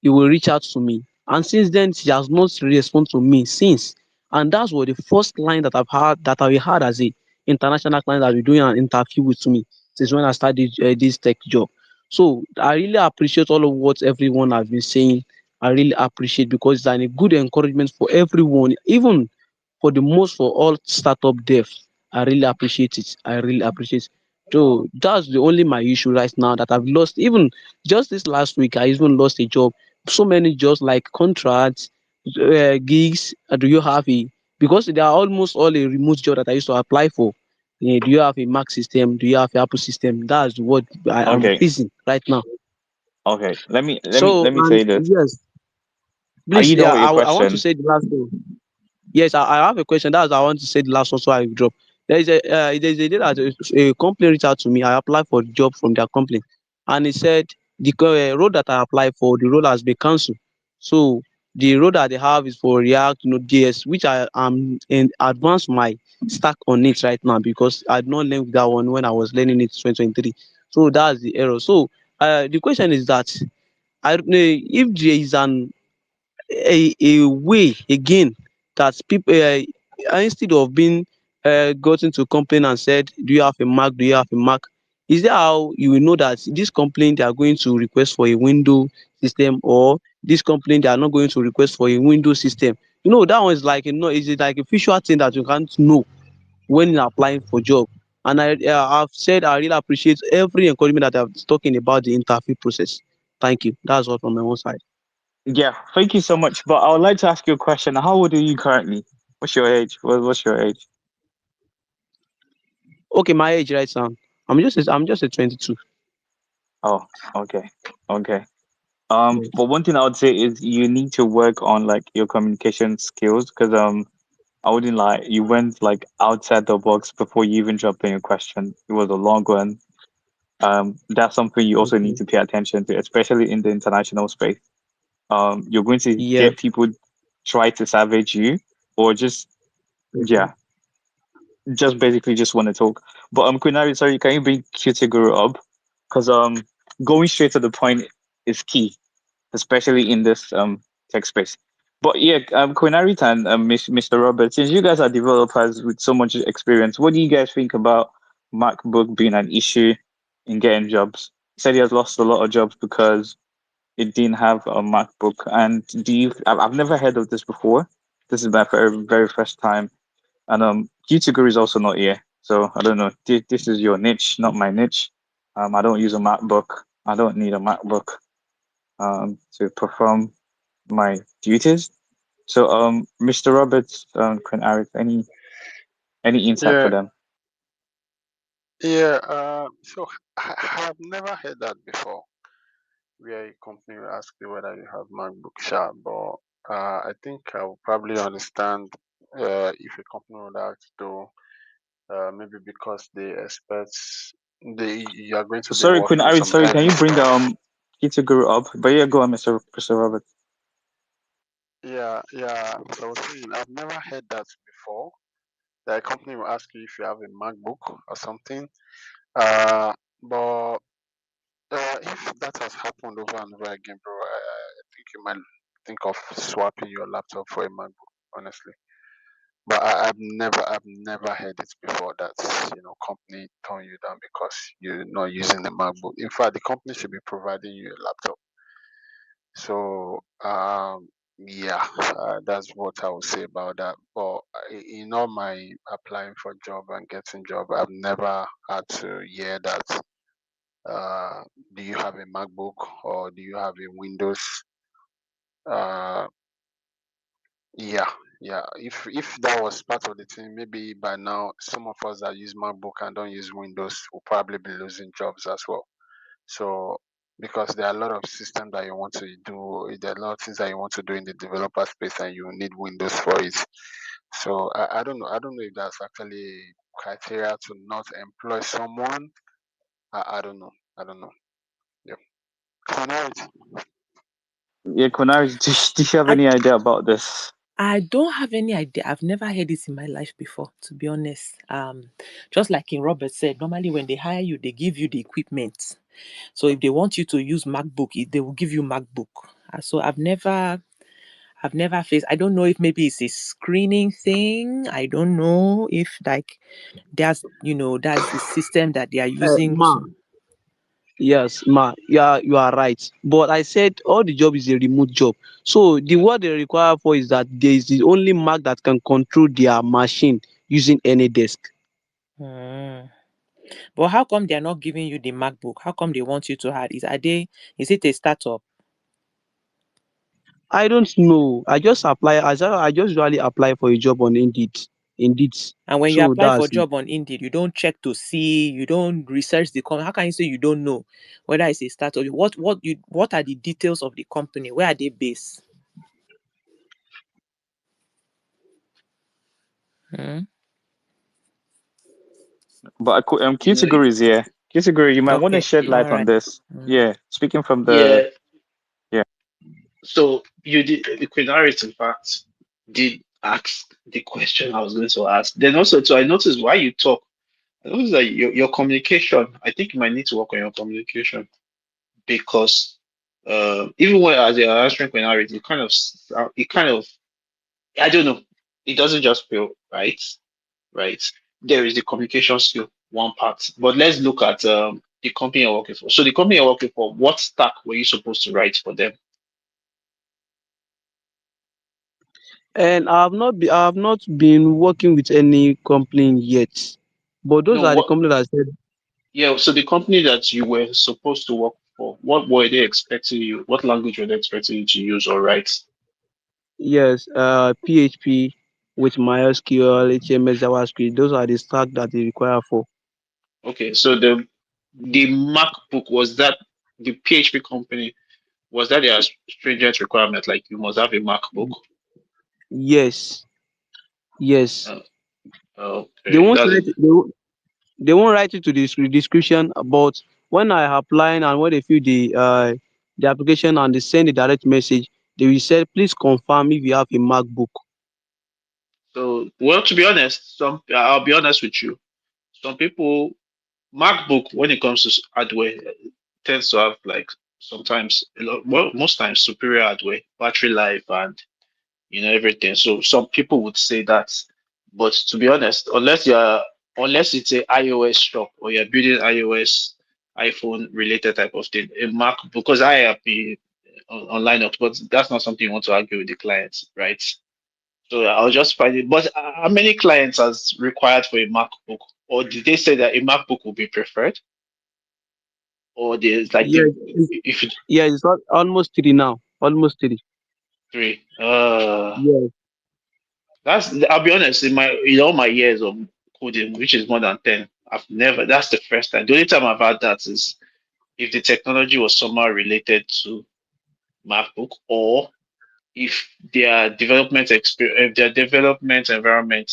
he will reach out to me. And since then, she has not responded to me since. And that's what the first line that I had as a international client that will doing an interview with me since when I started this tech job. So I really appreciate all of what everyone has been saying. I really appreciate because it's a good encouragement for everyone, even for the most for all startup devs. I really appreciate it. I really appreciate it. So that's the only my issue right now that I've lost. Even just this last week, I even lost a job. So many jobs like contracts, gigs. Do you have a because they are almost all a remote job that I used to apply for. Do you have a Mac system? Do you have a Apple system? That's what I am Okay, facing right now. okay. So Let me and say this. yes, Are please, you done yeah, with your I want to question? say the last thing. Yes, I have a question. That's I want to say the last one, so I will drop. There is a day that a company reached out to me. I applied for the job from their company, and he said the role that I applied for, the role has been cancelled. So the role that they have is for React Node.js, which I am in advance my stack on it right now because I did not learn that one when I was learning it 2023. So that's the error. So the question is that I don't know if there is a way again that people instead of being gotten to complain and said, do you have a Mac, do you have a Mac, is there how you will know that this complaint they are going to request for a window system, or this complaint they are not going to request for a window system? That one is like is it like a visual thing that you can't know when you're applying for job. And I've said I really appreciate every encouragement that I've talking about the interview process. Thank you. That's all from my own side. Yeah, thank you so much. But I would like to ask you a question. How old are you currently? What's your age? What's your age? Okay, my age right now. I'm just a 22. Oh, okay, okay. Yes. But one thing I would say is you need to work on like your communication skills because I wouldn't lie, you went like outside the box before you even dropped in a question. It was a long one. That's something you also need Okay. to pay attention to, especially in the international space. You're going to Yeah. get people try to savage you or just Okay. yeah, just basically just want to talk. But Kunari, sorry, can you bring Kyutiguru up? Because going straight to the point is key, especially in this tech space. But yeah, Kunari and Mr. Robert, since you guys are developers with so much experience, what do you guys think about MacBook being an issue in getting jobs? He said he has lost a lot of jobs because it didn't have a MacBook. And I've never heard of this before. This is my very first time. And Guru is also not here. So I don't know. This is your niche, not my niche. I don't use a MacBook. I don't need a MacBook to perform my duties. So Mr. Roberts, Quinn Arif, any insight for Yeah, them? yeah. So I have never heard that before, where a company will ask you whether you have MacBook Share, but I think I will probably understand if a company would ask to, maybe because they expect you are going to be Sorry, Quinn working with Arif, some sorry, can end you bring user. Guru up? But yeah, go on, Mr. Robert. Yeah, yeah. So I was saying I've never heard that before. That a company will ask you if you have a MacBook or something. But if that has happened over and over again, bro, I think you might think of swapping your laptop for a MacBook, honestly. But I've never heard it before that company turn you down because you're not using the MacBook. In fact, the company should be providing you a laptop. So yeah, that's what I would say about that. But in all my applying for job and getting job, I've never had to hear that. Uh, do you have a MacBook or do you have a Windows? Uh, yeah, yeah. If that was part of the thing, maybe by now some of us that use MacBook and don't use Windows will probably be losing jobs as well. So because there are a lot of systems that you want to do, there are a lot of things that you want to do in the developer space, and you need Windows for it. So I don't know. I don't know if that's actually criteria to not employ someone. I don't know. I don't know. Yeah. Finality. Yeah, Kunari, do you have I, any idea about this? I don't have any idea. I've never heard this in my life before, to be honest. Just like King Robert said, normally when they hire you, they give you the equipment. So if they want you to use MacBook, they will give you MacBook. So I've never faced. I don't know if maybe it's a screening thing. I don't know if like that's the system that they are using Ma, to. yes, ma, yeah, you are right. But I said all the job is a remote job. So the what they require for is that there is the only Mac that can control their machine using any desk. Hmm. But how come they're not giving you the MacBook? How come they want you to have? Is it a startup? I don't know. I just apply. I just usually apply for a job on Indeed. Indeed. And when you So apply for that's it. job on Indeed, you don't check to see, you don't research the company. How can you say you don't know whether it's a startup? What are the details of the company? Where are they based? Hmm? But Yeah, Kitaguri is here. Kitaguri, you might want to Okay. shed All light on right. this. Mm. Yeah, speaking from the yeah. yeah. So you did the Queen Harriet, in fact, did ask the question I was going to ask. Then also, so I noticed why you talk. I noticed that your communication. I think you might need to work on your communication because even when as you're answering Queen Harriet, it kind of I don't know. It doesn't just feel right. Right. There is the communication skill, one part. But let's look at the company you're working for. So the company you're working for, what stack were you supposed to write for them? And I have not been working with any company yet. But those No, are the what? companies that said Yeah. So the company that you were supposed to work for, what were they expecting you? What language were they expecting you to use or write? yes, PHP with MySQL, HTML, JavaScript. Those are the stack that they require for. Okay. So the MacBook was that the PHP company was that their stringent requirement? Like you must have a MacBook. Yes, yes. Uh, They okay. won't That's write it. it, they won't write it to the description, but when I apply and when they fill the application and they send a direct message, they will say, please confirm if you have a MacBook. So well, to be honest, I'll be honest with you. Some people MacBook, when it comes to hardware, tends to have like sometimes a lot, well, most times superior hardware, battery life, and everything. So some people would say that, but to be honest, unless it's a iOS shop or you're building iOS, iPhone related type of thing, a Mac because I have been on Linux, but that's not something you want to argue with the clients, right? So I'll just find it. But how many clients has required for a MacBook, or did they say that a MacBook will be preferred? Or there's like Yes, the if it yeah, it's almost three now. Almost three. three Yes. that's I'll be honest, in all my years of coding, which is more than 10, I've never that's the first time. The only time I've had that is if the technology was somehow related to MacBook, or if their development environment,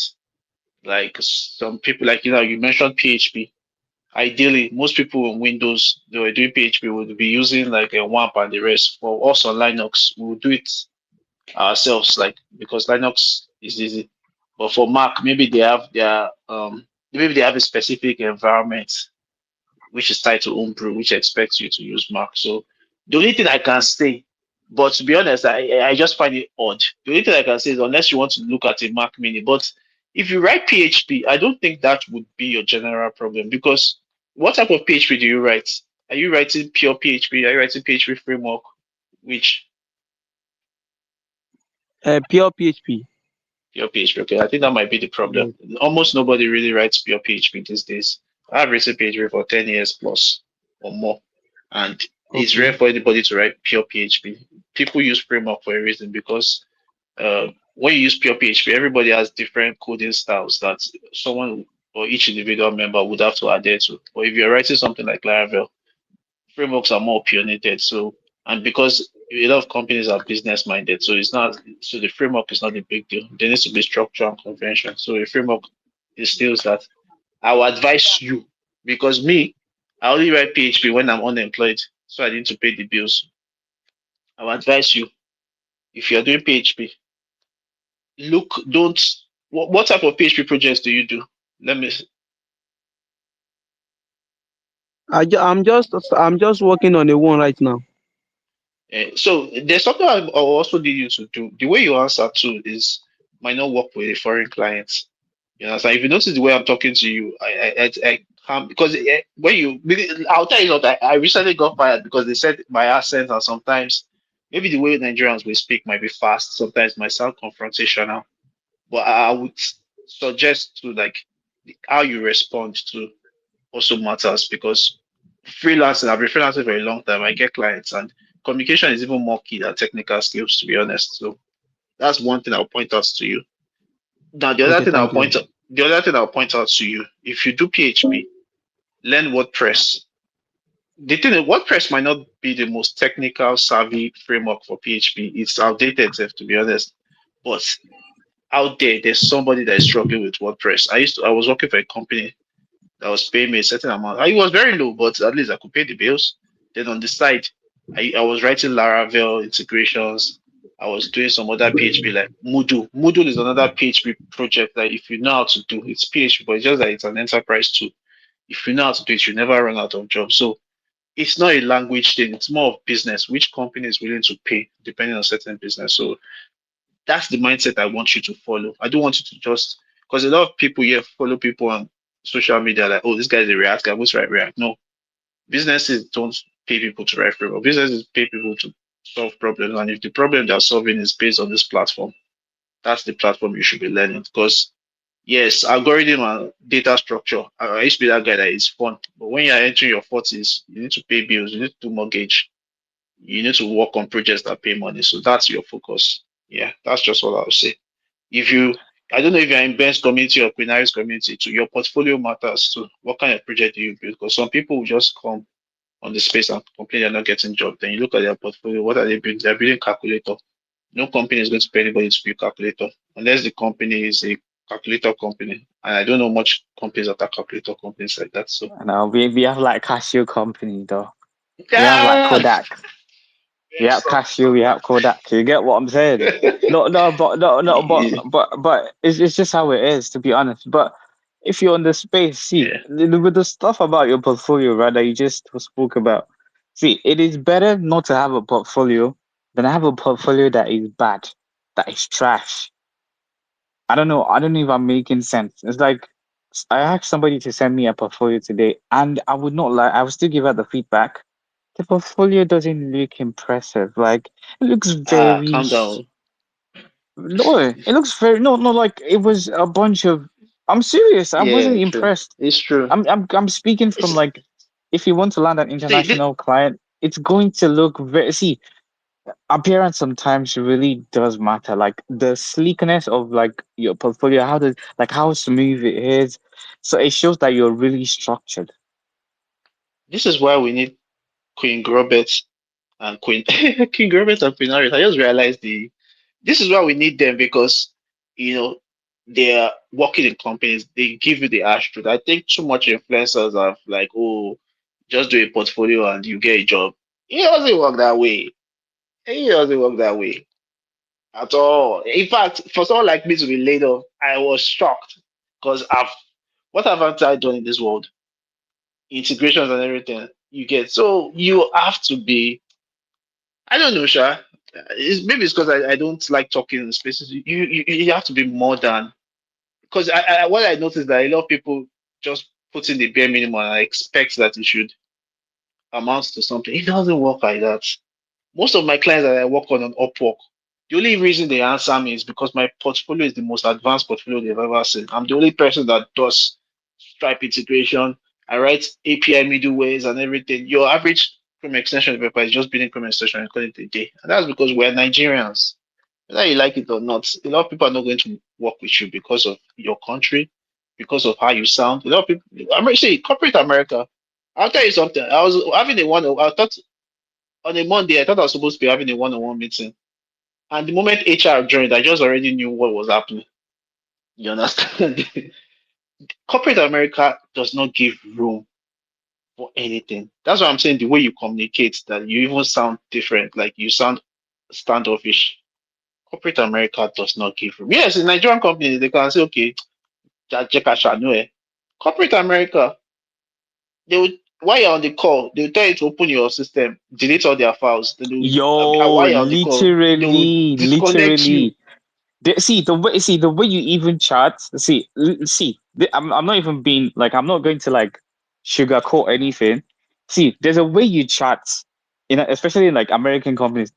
like some people, like you mentioned PHP. Ideally, most people in Windows, they were doing PHP, would be using like a WAMP and the rest. For us on Linux, we will do it ourselves, like because Linux is easy. But for Mac, maybe they have a specific environment which is tied to Homebrew, which expects you to use Mac. So the only thing I can say, but to be honest, I just find it odd. The only thing I can say is unless you want to look at a Mac Mini, but if you write PHP, I don't think that would be your general problem because what type of PHP do you write? Are you writing pure PHP? Are you writing PHP framework? Which Pure PHP. pure PHP? Okay, I think that might be the problem. Yes. Almost nobody really writes pure PHP these days. I've written PHP for 10 years plus or more. And it's Okay. rare for anybody to write pure PHP. People use framework for a reason because when you use pure PHP, everybody has different coding styles that someone or each individual member would have to adhere to. But if you're writing something like Laravel, frameworks are more opinionated. So, and because A lot of companies are business minded, so it's not so the framework is not a big deal. There needs to be structure and convention. So a framework instills that. I will advise you because me, I only write PHP when I'm unemployed, so I need to pay the bills. I will advise you if you're doing PHP, look, don't. What type of PHP projects do you do? Let me. I'm just working on a one right now. So there's something I also need you to do. The way you answer too is might not work with a foreign client. You know, so if you notice the way I'm talking to you, I can't because when you, I'll tell you what, I recently got fired because they said my accent and sometimes maybe the way Nigerians will speak might be fast, sometimes might sound confrontational. But I would suggest to like how you respond to also matters because freelancing, I've been freelancing for a long time. I get clients and communication is even more key than technical skills, to be honest. So that's one thing I'll point out to you. Now Okay, thank you. the other thing I'll point out to you, if you do PHP, learn WordPress. The thing is, WordPress might not be the most technical savvy framework for PHP. It's outdated, to be honest. But out there, there's somebody that is struggling with WordPress. I was working for a company that was paying me a certain amount. It was very low, but at least I could pay the bills. Then on the side, I was writing Laravel integrations. I was doing some other PHP like Moodle. Moodle is another PHP project that if you know how to do, it's PHP, but it's just that it's an enterprise tool. If you know how to do it, you never run out of jobs. So it's not a language thing, it's more of business, which company is willing to pay depending on certain business. So that's the mindset I want you to follow. I don't want you to just because a lot of people here follow people on social media like, oh, this guy's a React guy, what's right React? No, businesses don't pay people to write framework. Businesses pay people to solve problems, and if the problem they're solving is based on this platform, that's the platform you should be learning. Because yes, algorithm and data structure. I used to be that guy that is fun, but when you're entering your 40s, you need to pay bills, you need to do mortgage, you need to work on projects that pay money. So that's your focus. Yeah, that's just what I would say. If you, I don't know if you're in Ben's community or Queen Harry's community, too, your portfolio matters too. What kind of project do you build? Because some people will just come on the space and complain they're not getting job. Then you look at their portfolio, what are they building? They're building calculator. No company is going to pay anybody to build calculator unless the company is a calculator company. And I don't know much companies that are calculator companies like that. So And we have like Casio company though. We have like yeah, Kodak. We have Casio, we have Kodak. You get what I'm saying? yeah, But it's just how it is, to be honest. But if you're on the space, see, yeah. with the stuff about your portfolio, right, that you just spoke about, see, it is better not to have a portfolio than have a portfolio that is bad, that is trash. I don't know if I'm making sense. It's like I asked somebody to send me a portfolio today, and I would not lie, I would still give her the feedback. The portfolio doesn't look impressive. Like it looks very Calm down. no, it looks very no like it was a bunch of. I'm serious. I Yeah, wasn't true. impressed. It's true. I'm speaking from It's, like if you want to land an see, international client, it's going to look very. See, appearance sometimes really does matter. Like the sleekness of like your portfolio, how smooth it is. So it shows that you're really structured. this is why we need Queen Robert and Queen King Robert and Queen Harriet. I just realized this is why we need them because you know they're working in companies. They give you the ash truth. I think too much influencers are like, oh, just do a portfolio and you get a job. It doesn't work that way. It doesn't work that way at all. In fact, for someone like me to be laid off, I was shocked because I've what haven't I done in this world? Integrations and everything you get. So you have to be. I don't know, Sha. Maybe it's because I don't like talking in spaces. You have to be more than because what I noticed that a lot of people just put in the bare minimum and I expect that it should amount to something. It doesn't work like that. Most of my clients that I work on Upwork, the only reason they answer me is because my portfolio is the most advanced portfolio they've ever seen. I'm the only person that does Stripe integration. I write API middlewares and everything. Your average Chrome extension developer is just building Chrome extension and calling it a day. And that's because we're Nigerians. Whether you like it or not, a lot of people are not going to work with you because of your country, because of how you sound. A lot of people, I'm say corporate America. I'll tell you something. I was having a one. I thought On a Monday, I thought I was supposed to be having a one-on-one meeting. And the moment HR joined, I just already knew what was happening. You understand? Corporate America does not give room for anything. That's why I'm saying the way you communicate, that you even sound different, like you sound standoffish. Corporate America does not give room. Yes, in Nigerian companies, they can say, okay, Jeka Shanue. Corporate America, they would, while you're on the call, they'll tell you to open your system, delete all their files. Then they will, Yo, while you're on the call, they will disconnect you. literally. The way you even chat. I'm not even being like, I'm not going to like sugarcoat anything. See, there's a way you chat, especially in like American companies.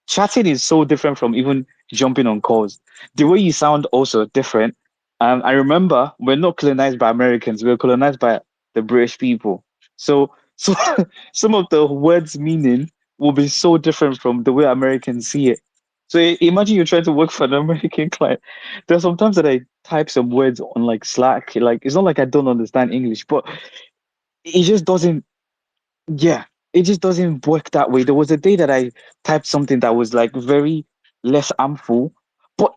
Chatting is so different from even jumping on calls. The way you sound also different. I remember we're not colonized by Americans, we're colonized by the British people. So some of the words meaning will be so different from the way Americans see it. So imagine you're trying to work for an American client. There's sometimes that I type some words on like Slack. Like it's not like I don't understand English, but it just doesn't, yeah, it just doesn't work that way. There was a day that I typed something that was like very less harmful, but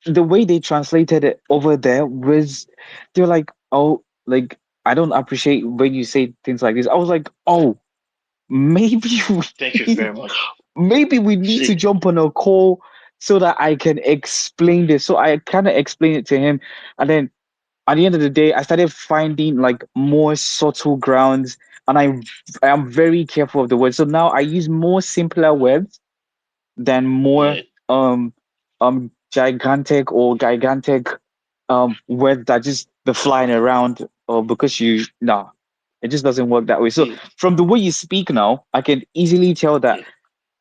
the way they translated it over there was, they're like, oh, like, I don't appreciate when you say things like this. I was like, oh, maybe Thank you we, very much. maybe we need to See, jump on a call so that I can explain this. So I kind of explained it to him, and then at the end of the day, I started finding like more subtle grounds, and I am very careful of the words. So now I use more simpler words than more yeah. gigantic or gigantic words that just the flying around, or because you no, it just doesn't work that way. So See, from the way you speak now, I can easily tell that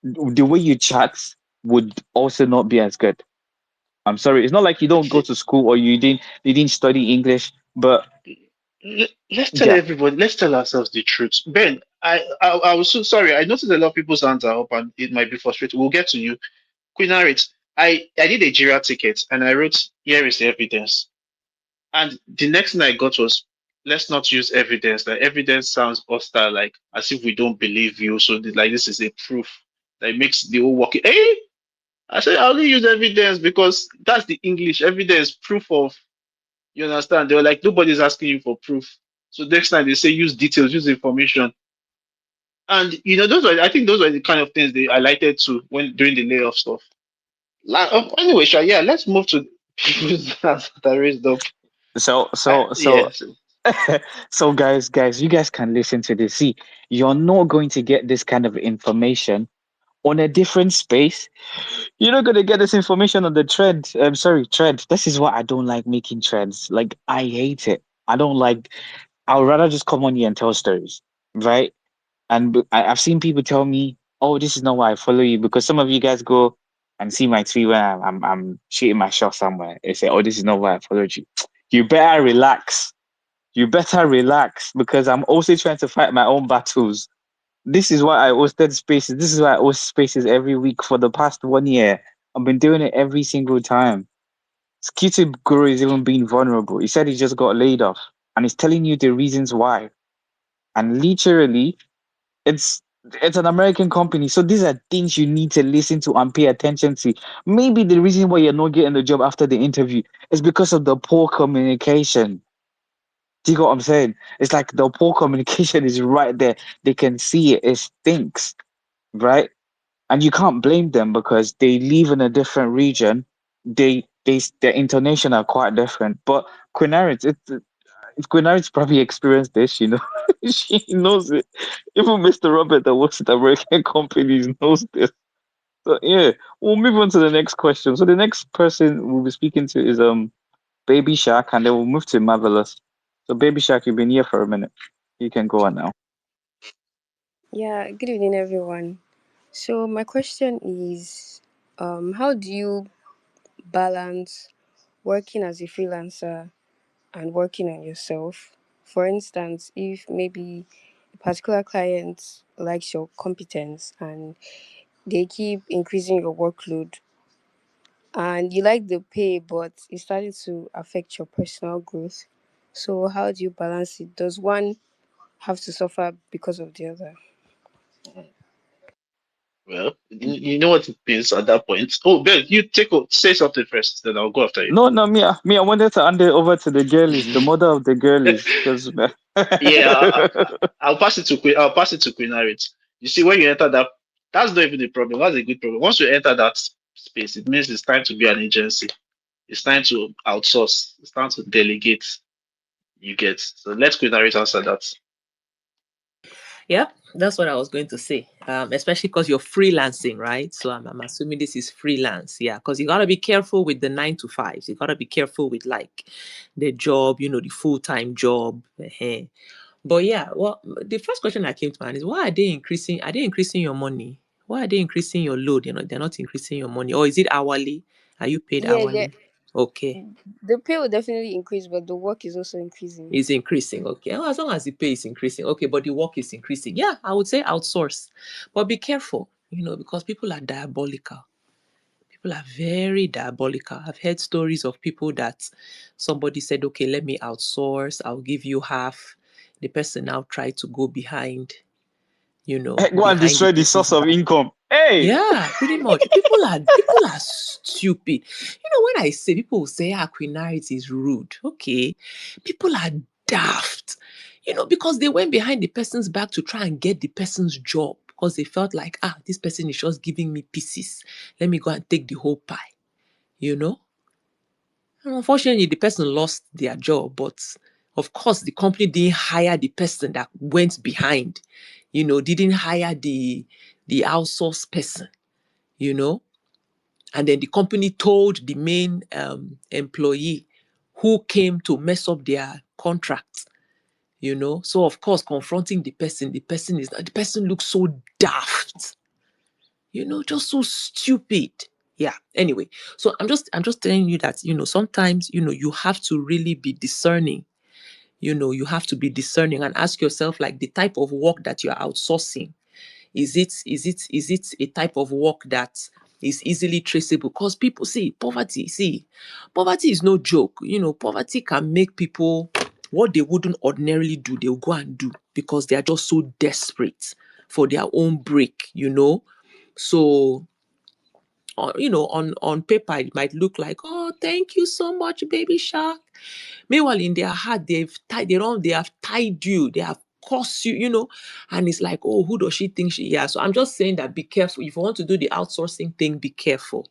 yeah. the way you chat would also not be as good. I'm sorry. It's not like you don't go See, to school or you didn't study English, but let's tell yeah. everybody, let's tell ourselves the truth. Ben, I was so sorry. I noticed a lot of people's hands are up and it might be frustrating. We'll get to you. Queen Harriet, I did a Jira ticket and I wrote, here is the evidence. And the next thing I got was, let's not use evidence. Like evidence sounds hostile, like as if we don't believe you. So like this is a proof that makes the whole work. Hey, I said I only use evidence because that's the English evidence, proof of. You understand? They were like, nobody's asking you for proof. So next time they say use details, use information. And those were, I think those were the kind of things they highlighted to when during the layoff stuff. Anyway, Sha, yeah, let's move to people's hands that are raised up. So so so Yeah, so, so guys, you guys can listen to this. See, you're not going to get this kind of information on a different space. You're not gonna get this information on the trend. I'm sorry, trend. This is why I don't like making trends. Like I hate it. I don't like. I would rather just come on here and tell stories, right? And I've seen people tell me, "Oh, this is not why I follow you," because some of you guys go and see my tweet when I'm shooting my shot somewhere. They say, "Oh, this is not why I followed you." You better relax. You better relax because I'm also trying to fight my own battles. This is why I hosted spaces. This is why I host spaces every week for the past 1 year. I've been doing it every single time. Skitty Guru is even being vulnerable. He said he just got laid off and he's telling you the reasons why. And literally, it's it's an American company. So these are things you need to listen to and pay attention to. Maybe the reason why you're not getting the job after the interview is because of the poor communication. Do you get what I'm saying? It's like the poor communication is right there. They can see it. It stinks, right? And you can't blame them because they live in a different region. Their intonation are quite different. But Quinaris, Quinaris probably experienced this. She knows it. Even Mr. Robert that works at American companies knows this. So yeah, we'll move on to the next question. So the next person we'll be speaking to is Baby Shark, and then we'll move to Marvelous. So Baby Shark, you've been here for a minute. You can go on now. Yeah, good evening, everyone. So, my question is how do you balance working as a freelancer and working on yourself? For instance, if maybe a particular client likes your competence and they keep increasing your workload and you like the pay, but it's starting to affect your personal growth. So, how do you balance it? Does one have to suffer because of the other? Well, you know what it means at that point. Oh, Ben, you say something first, then I'll go after you. No, no, me, I wanted to hand it over to the girlies, the mother of the girlies, because Yeah, I'll pass it to Queen. I'll pass it to Queen Harriet. You see, when you enter that, that's not even the problem. That's a good problem. Once you enter that space, it means it's time to be an agency. It's time to outsource. It's time to delegate. You get. So let Queen Harriet answer that. Yeah, that's what I was going to say. Especially because you're freelancing, right? So I'm assuming this is freelance. Yeah, because you gotta be careful with the 9 to 5s. You gotta be careful with like the job, the full-time job. But yeah, well, the first question that came to mind is why are they increasing? Are they increasing your money? Why are they increasing your load? They're not increasing your money. Or is it hourly? Are you paid Yeah, hourly? Okay. the pay will definitely increase, but the work is also increasing. Is increasing. Okay. Well, as long as the pay is increasing. Okay, but the work is increasing. Yeah, I would say outsource. But be careful, because people are diabolical. People are very diabolical. I've heard stories of people that somebody said, okay, let me outsource. I'll give you half. The person now tried to go behind, go and behind the destroy the person's source of back. income. Hey, Yeah, pretty much. People are stupid. When I say people will say Aquinarity is rude, okay, people are daft. Because they went behind the person's back to try and get the person's job because they felt like, this person is just giving me pieces. Let me go and take the whole pie. And unfortunately, the person lost their job, but of course, the company didn't hire the person that went behind. Didn't hire the outsourced person. And then the company told the main employee who came to mess up their contract. So of course, confronting the person looks so daft, just so stupid. Yeah. Anyway, so I'm just telling you that sometimes you have to really be discerning. You have to be discerning and ask yourself, like, the type of work that you're outsourcing, is it a type of work that is easily traceable? Because people poverty is no joke. Poverty can make people what they wouldn't ordinarily do, they'll go and do because they are just so desperate for their own break. So on paper it might look like, oh, thank you so much, baby shark. Meanwhile, in their heart, they have tied you, they have cursed you, and it's like, oh, who does she think she is? So I'm just saying that be careful. If you want to do the outsourcing thing, be careful.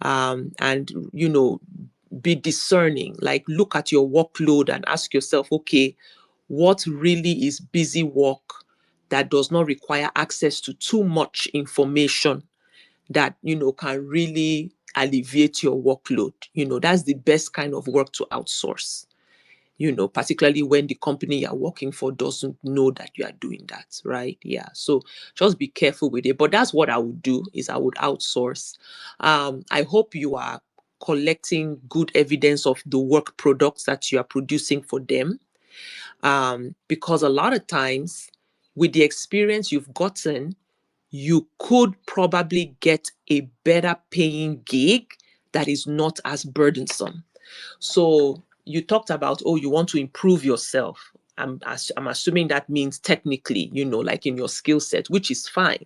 And be discerning. Like, look at your workload and ask yourself, okay, what really is busy work that does not require access to too much information that can really alleviate your workload. That's the best kind of work to outsource. Particularly when the company you're working for doesn't know that you are doing that, right? Yeah. So just be careful with it. But that's what I would do, is I would outsource. I hope you are collecting good evidence of the work products that you are producing for them. Because a lot of times, with the experience you've gotten, you could probably get a better paying gig that is not as burdensome. So you talked about, oh, you want to improve yourself. I'm assuming that means technically, like in your skill set, which is fine.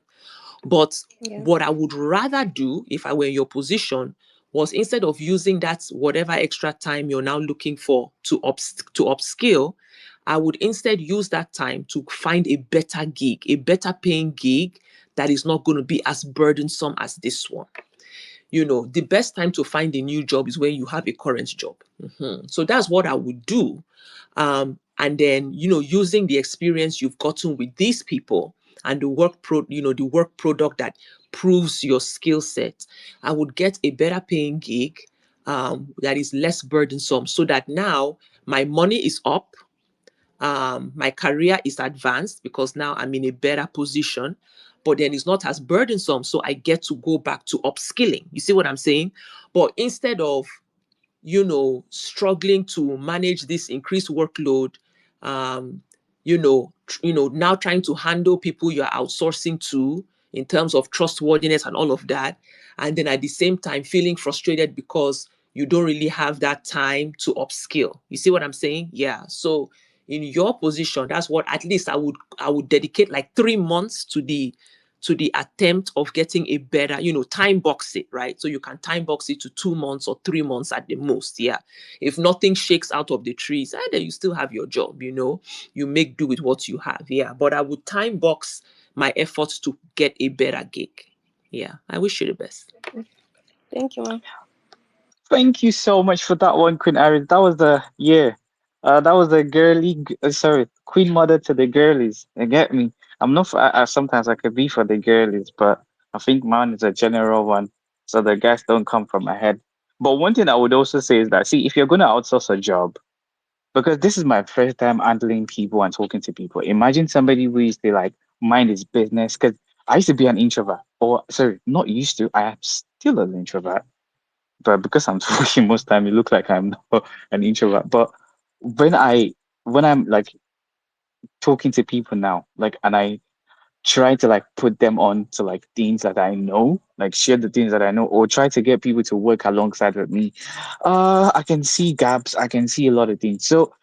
But Yeah. what I would rather do if I were in your position was, instead of using that whatever extra time you're now looking for to upskill, I would instead use that time to find a better gig, a better paying gig that is not going to be as burdensome as this one. The best time to find a new job is when you have a current job. So that's what I would do. And then, using the experience you've gotten with these people and the work product that proves your skill set, I would get a better paying gig that is less burdensome, so that now my money is up. My career is advanced because now I'm in a better position, but then it's not as burdensome. So I get to go back to upskilling. You see what I'm saying? But instead of, struggling to manage this increased workload, now trying to handle people you're outsourcing to in terms of trustworthiness and all of that. And then at the same time, feeling frustrated because you don't really have that time to upskill. You see what I'm saying? Yeah. So In your position, that's what at least I would dedicate like 3 months to the attempt of getting a better, time box it, right? So you can time box it to 2 months or 3 months at the most. Yeah. If nothing shakes out of the trees, then you still have your job, you make do with what you have. Yeah. But I would time box my efforts to get a better gig. Yeah. I wish you the best. Thank you, ma'am. Thank you so much for that one, Queen Iris. That was that was the sorry, Queen Mother to the girlies. You get me? I'm not. Sometimes I could be for the girlies, but I think mine is a general one, so the guys don't come from my head. But one thing I would also say is that, see, if you're gonna outsource a job, because this is my first time handling people and talking to people. Imagine somebody who used to like mind his business. Because I used to be an introvert, or sorry, not used to. I am still an introvert, but because I'm talking most time, it looks like I'm not an introvert. But when I when I'm like talking to people now, like, and I try to like put them on to like things that I know, like share the things that I know, or try to get people to work alongside with me, I can see gaps, I can see a lot of things. So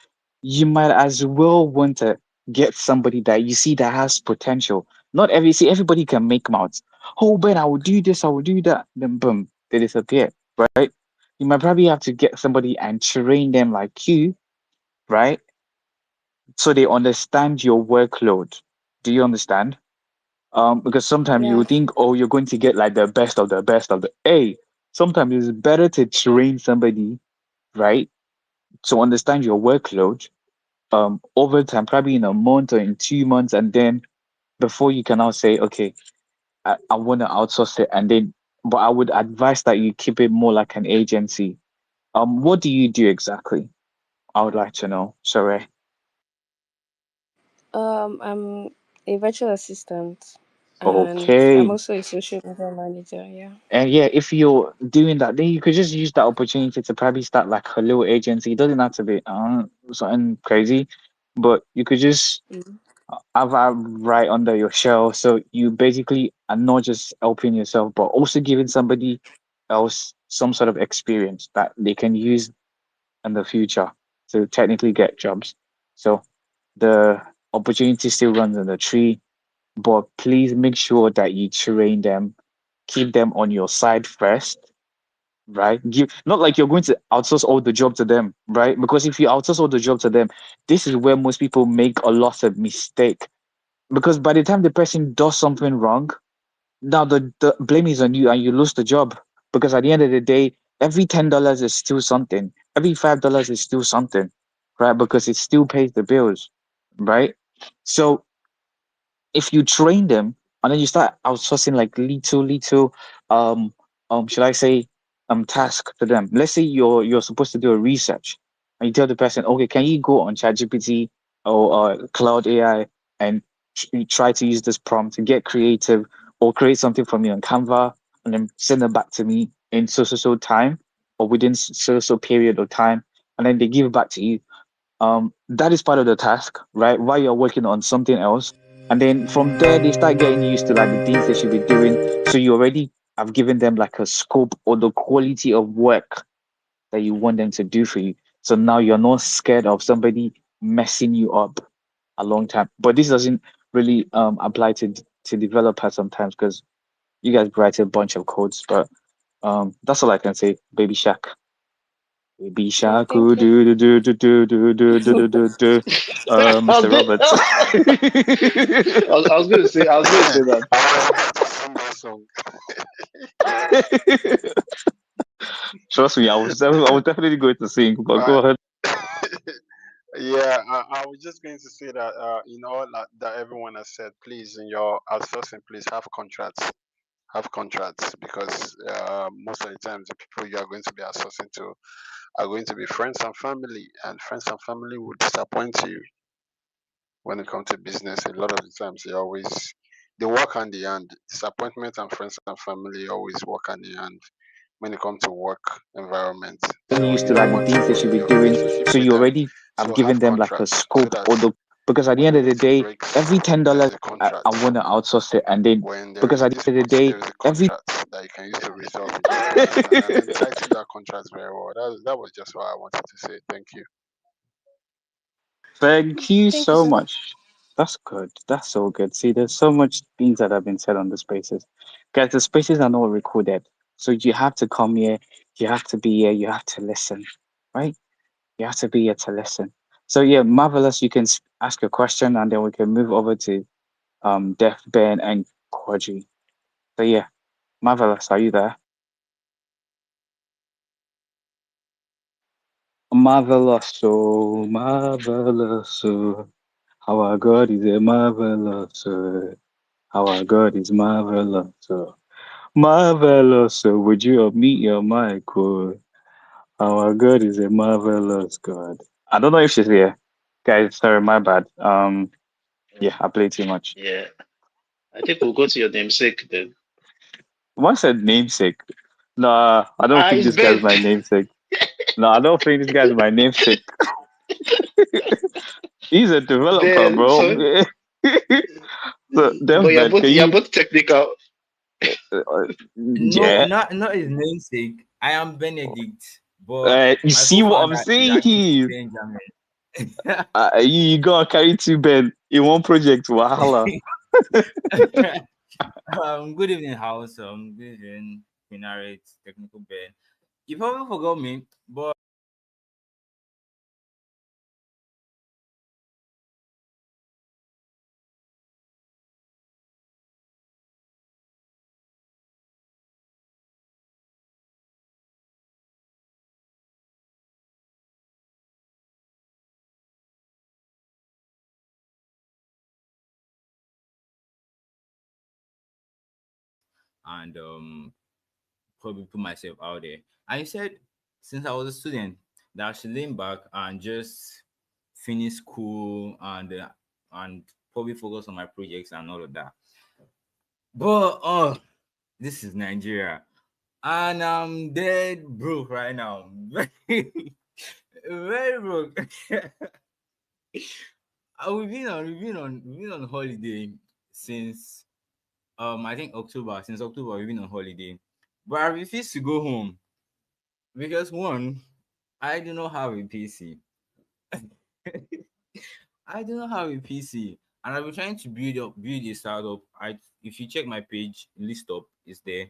you might as well want to get somebody that you see that has potential. Not everybody can make mouths. Oh, Ben, I will do this, I will do that. Then boom, they disappear, right? You might probably have to get somebody and train them like you, right? So they understand your workload. Do you understand? Because sometimes you Yeah. think, oh, you're going to get like the best of the best of the A. Sometimes it's better to train somebody, right? To understand your workload, over time, probably in a month or in 2 months, and then before you can now say, okay, I want to outsource it, and then, but I would advise that you keep it more like an agency. What do you do exactly? I would like to know. Sorry. I'm a virtual assistant, and I'm Okay. also a social media manager. Yeah. And yeah, if you're doing that, then you could just use that opportunity to probably start like a little agency. It doesn't have to be something crazy, but you could just Mm. have that right under your shell. So you basically are not just helping yourself, but also giving somebody else some sort of experience that they can use in the future to technically get jobs. So the opportunity still runs in the tree, but please make sure that you train them, keep them on your side first, right? Not like you're going to outsource all the job to them, right? Because if you outsource all the job to them, this is where most people make a lot of mistake. Because by the time the person does something wrong, now the blame is on you and you lose the job. Because at the end of the day, every $10 is still something. Every $5 is still something, right? Because it still pays the bills, right? So if you train them and then you start outsourcing like little um should I say task to them. Let's say you're supposed to do a research and you tell the person, okay, can you go on ChatGPT or Cloud AI and try to use this prompt to get creative or create something for me on Canva and then send it back to me in so time or within so period of time, and then they give it back to you. That is part of the task, right? While you're working on something else. And then from there, they start getting used to like the things they should be doing. So you already have given them like a scope or the quality of work that you want them to do for you. So now you're not scared of somebody messing you up a long time. But this doesn't really apply to developers sometimes because you guys write a bunch of codes. But that's all I can say. Baby Shark. Baby Yeah. Shark, Thank ooh, you. do. I was Mr. going, Roberts. I was going to say, I was going to say that. I want to sing that song. Trust me, I was definitely going to sing, but Uh, go ahead. yeah, I was just going to say that in all that everyone has said, please, in your outsourcing, please have contracts. Have contracts because most of the times the people you are going to be outsourcing to are going to be friends and family, and friends and family will disappoint you when it comes to business. A lot of the times they work hand in hand. Disappointment and friends and family always work hand in hand when it comes to work environment. Getting So used you to don't like the want to things they ruin should be your doing. relationship So with you them. already have So given have them like a contracts so scope that or the because at the when end of the anything day, breaks, every there $10 is a I contract. want to outsource it, and then When there because is at the end of the disputes, day, there is a every contract that you can use to resolve it, and entitle that contract very well. That was just what I wanted to say. Thank you. Thank you Thank you so so much. much. That's good. That's so good. See, there's so much things that have been said on the spaces. Guys, the spaces are not recorded. So you have to come here, you have to be here, you have to listen, right? You have to be here to listen. So yeah, marvelous. You can ask a question and then we can move over to Def, Ben, and Quadri. So yeah, marvelous. Are you there? Marvelous, so marvelous. So our God is a marvelous. Our God is marvelous. Marvelous. Would you meet your mic? Our God is a marvelous God. I don't know if she's here. Guys, sorry, my bad. Yeah, I played too much. Yeah. I think we'll go to your namesake then. One said namesake. Nah, I don't think It's this guy's Ben. my namesake. No, I don't think this guy's my namesake. He's a developer, Ben. bro. So, So, but Dev Ben, can you're you? both technical. Uh, No, yeah. not his namesake. I am Benedict, but You my see what I'm co-founder is actually saying? Benjamin. You gotta carry two Ben in one project. Wahala. Good evening, house. Good evening, Minarate, Technical Ben. You probably forgot me, but and probably put myself out there. And he said, since I was a student, that I should lean back and just finish school and probably focus on my projects and all of that. But this is Nigeria, and I'm dead broke right now. Very, very broke. We've been on holiday since I think October. Since October we've been on holiday, but I refuse to go home because one, I do not have a PC. I do not have a PC, and I've been trying to build a startup. If you check my page, list up is there.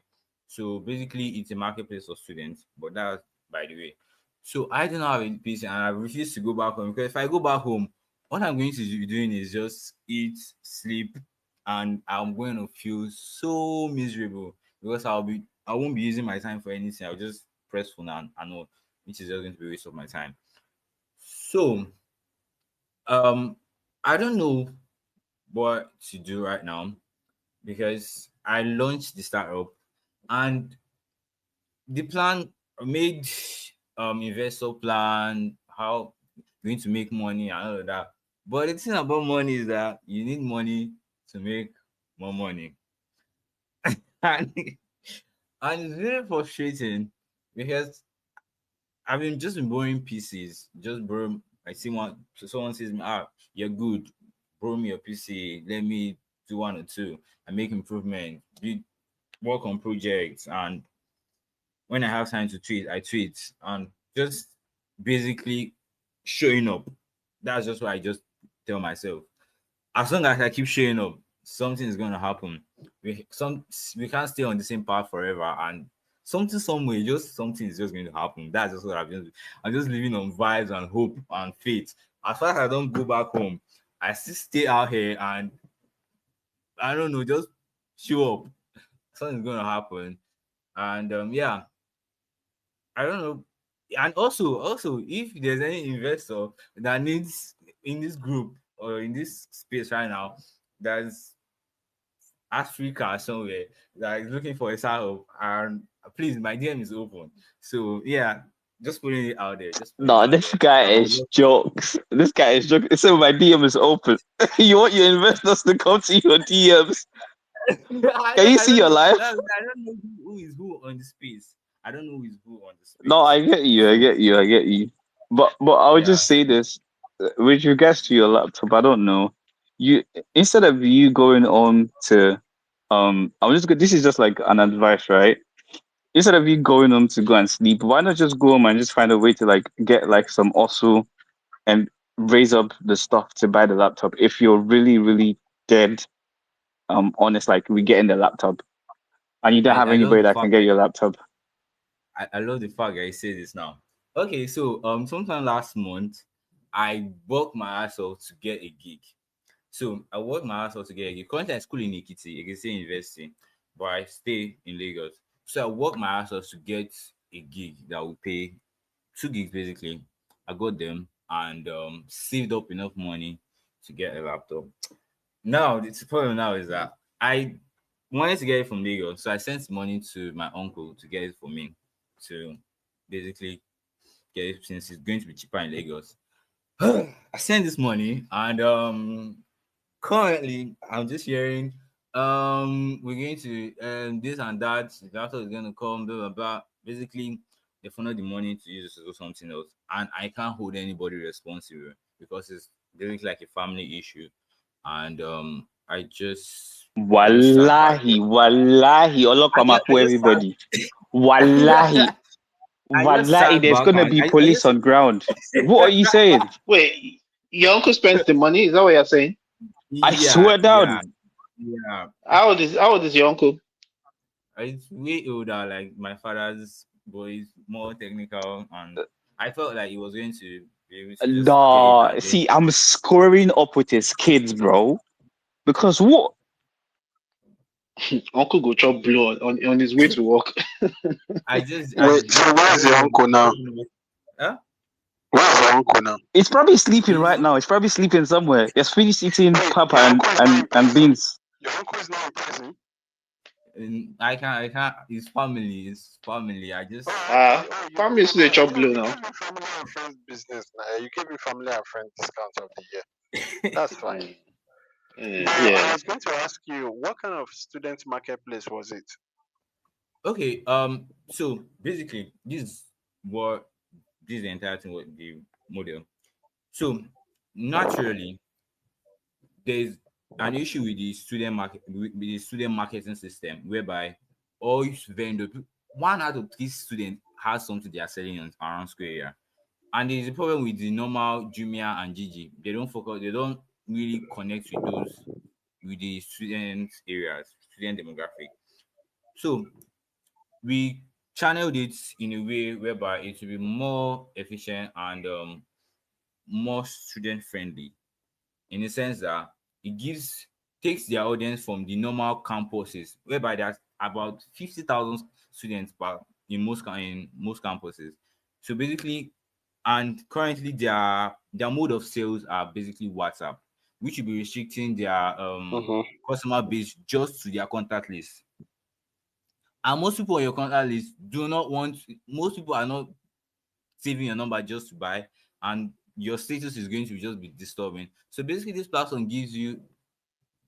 So basically, it's a marketplace for students. But that's by the way. So I do not have a PC, and I refuse to go back home because if I go back home, what I'm going to be doing is just eat, sleep, and I'm going to feel so miserable because I won't be using my time for anything. I'll just press phone and all, which is just going to be a waste of my time. So um, I don't know what to do right now because I launched the startup and the plan made investor plan how going to make money and all of that. But the thing about money is that you need money to make more money. and, and it's really frustrating because I've just been borrowing pieces. Just borrow. I see one. So someone says, me, you're good. Borrow me your PC. Let me do one or two. I make improvement. Work on projects. And when I have time to tweet, I tweet. And just basically showing up. That's just what I just tell myself. As long as I keep showing up, something is going to happen. We can't stay on the same path forever, and something somewhere, just something is just going to happen. That's just what I'm just living on vibes and hope and faith. As far as I don't go back home, I still stay out here and I don't know, just show up. Something's going to happen, and yeah, I don't know. And also, if there's any investor that needs in this group or in this space right now, that's Africa somewhere that is looking for a startup, and please, my DM is open. So yeah, just putting it out there. Just putting it No, out this there. guy I would is love. jokes. This guy is joking. So my DM is open. You want your investors to come to your DMs? Can you I see don't your know. life? I don't know who is who on the space. I don't know who is who on the No, space. I get you. I So get you. I get you. But I would yeah. just say this with regards to your laptop. I don't know. You instead of you going on to I'm just this is just like an advice, right? Instead of you going home to go and sleep, why not just go home and just find a way to like get like some also and raise up the stuff to buy the laptop if you're really, really dead honest, like we get in the laptop and you don't have I love anybody the that fact can get your laptop. I love the fact that you say this now. Okay, so sometime last month I worked my ass off to get a gig. So I worked my ass off to get a gig. Currently I school in Ekiti, Ekiti University, but I stay in Lagos. So I worked my ass off to get a gig that will pay 2 gigs basically. I got them and saved up enough money to get a laptop. Now the problem now is that I wanted to get it from Lagos, so I sent money to my uncle to get it for me to basically get it since it's going to be cheaper in Lagos. I sent this money and currently I'm just hearing we're going to this and that, the laptop is gonna come, blah blah blah. Basically they funnel the money to use it to do something else and I can't hold anybody responsible because it's basically like a family issue and I just sat back. Wallahi, I Olokamaku, just sat everybody. Wallahi, I just wallahi, sat there's back gonna and be I police just on ground. What are you saying? Wait, your uncle spends the money? Is that what you're saying? I yeah, swear yeah, down. yeah. How old is your uncle? It's way older, like my father's boy is more technical, and I felt like he was going to be able to just get it No, and get see, I'm scoring up with his kids, bro. Because what? Uncle go chop blow on his way to work. Wait, so I where's don't your know. uncle now? Huh? Where's your uncle now? It's probably sleeping He's right now. It's probably sleeping somewhere. It's finished eating Wait, papa your uncle is not in and prison? beans. Your uncle is not in prison? I can't. His family, his family. I just Oh, okay. Oh, you Family still dey chop blow you now. gave me family and friends business now. You gave me family and friends discount of the year. That's fine. But I Yeah. was going to ask you, what kind of student marketplace was it? okay. So basically, this is the entire thing. What the model. So naturally, there's an issue with the student market with the student marketing system whereby all vendor one out of 3 students has something they are selling around square area. And there's a problem with the normal Jumia and Gigi. They don't really connect with those with the student areas, student demographic. So we channeled it in a way whereby it will be more efficient and more student friendly in the sense that it takes their audience from the normal campuses, whereby there's about 50,000 students in most campuses. So basically, and currently their mode of sales are basically WhatsApp, which will be restricting their Mm-hmm. customer base just to their contact list. And most people on your contact list do not want. Most people are not saving your number just to buy, and your status is going to just be disturbing. So basically, this platform gives you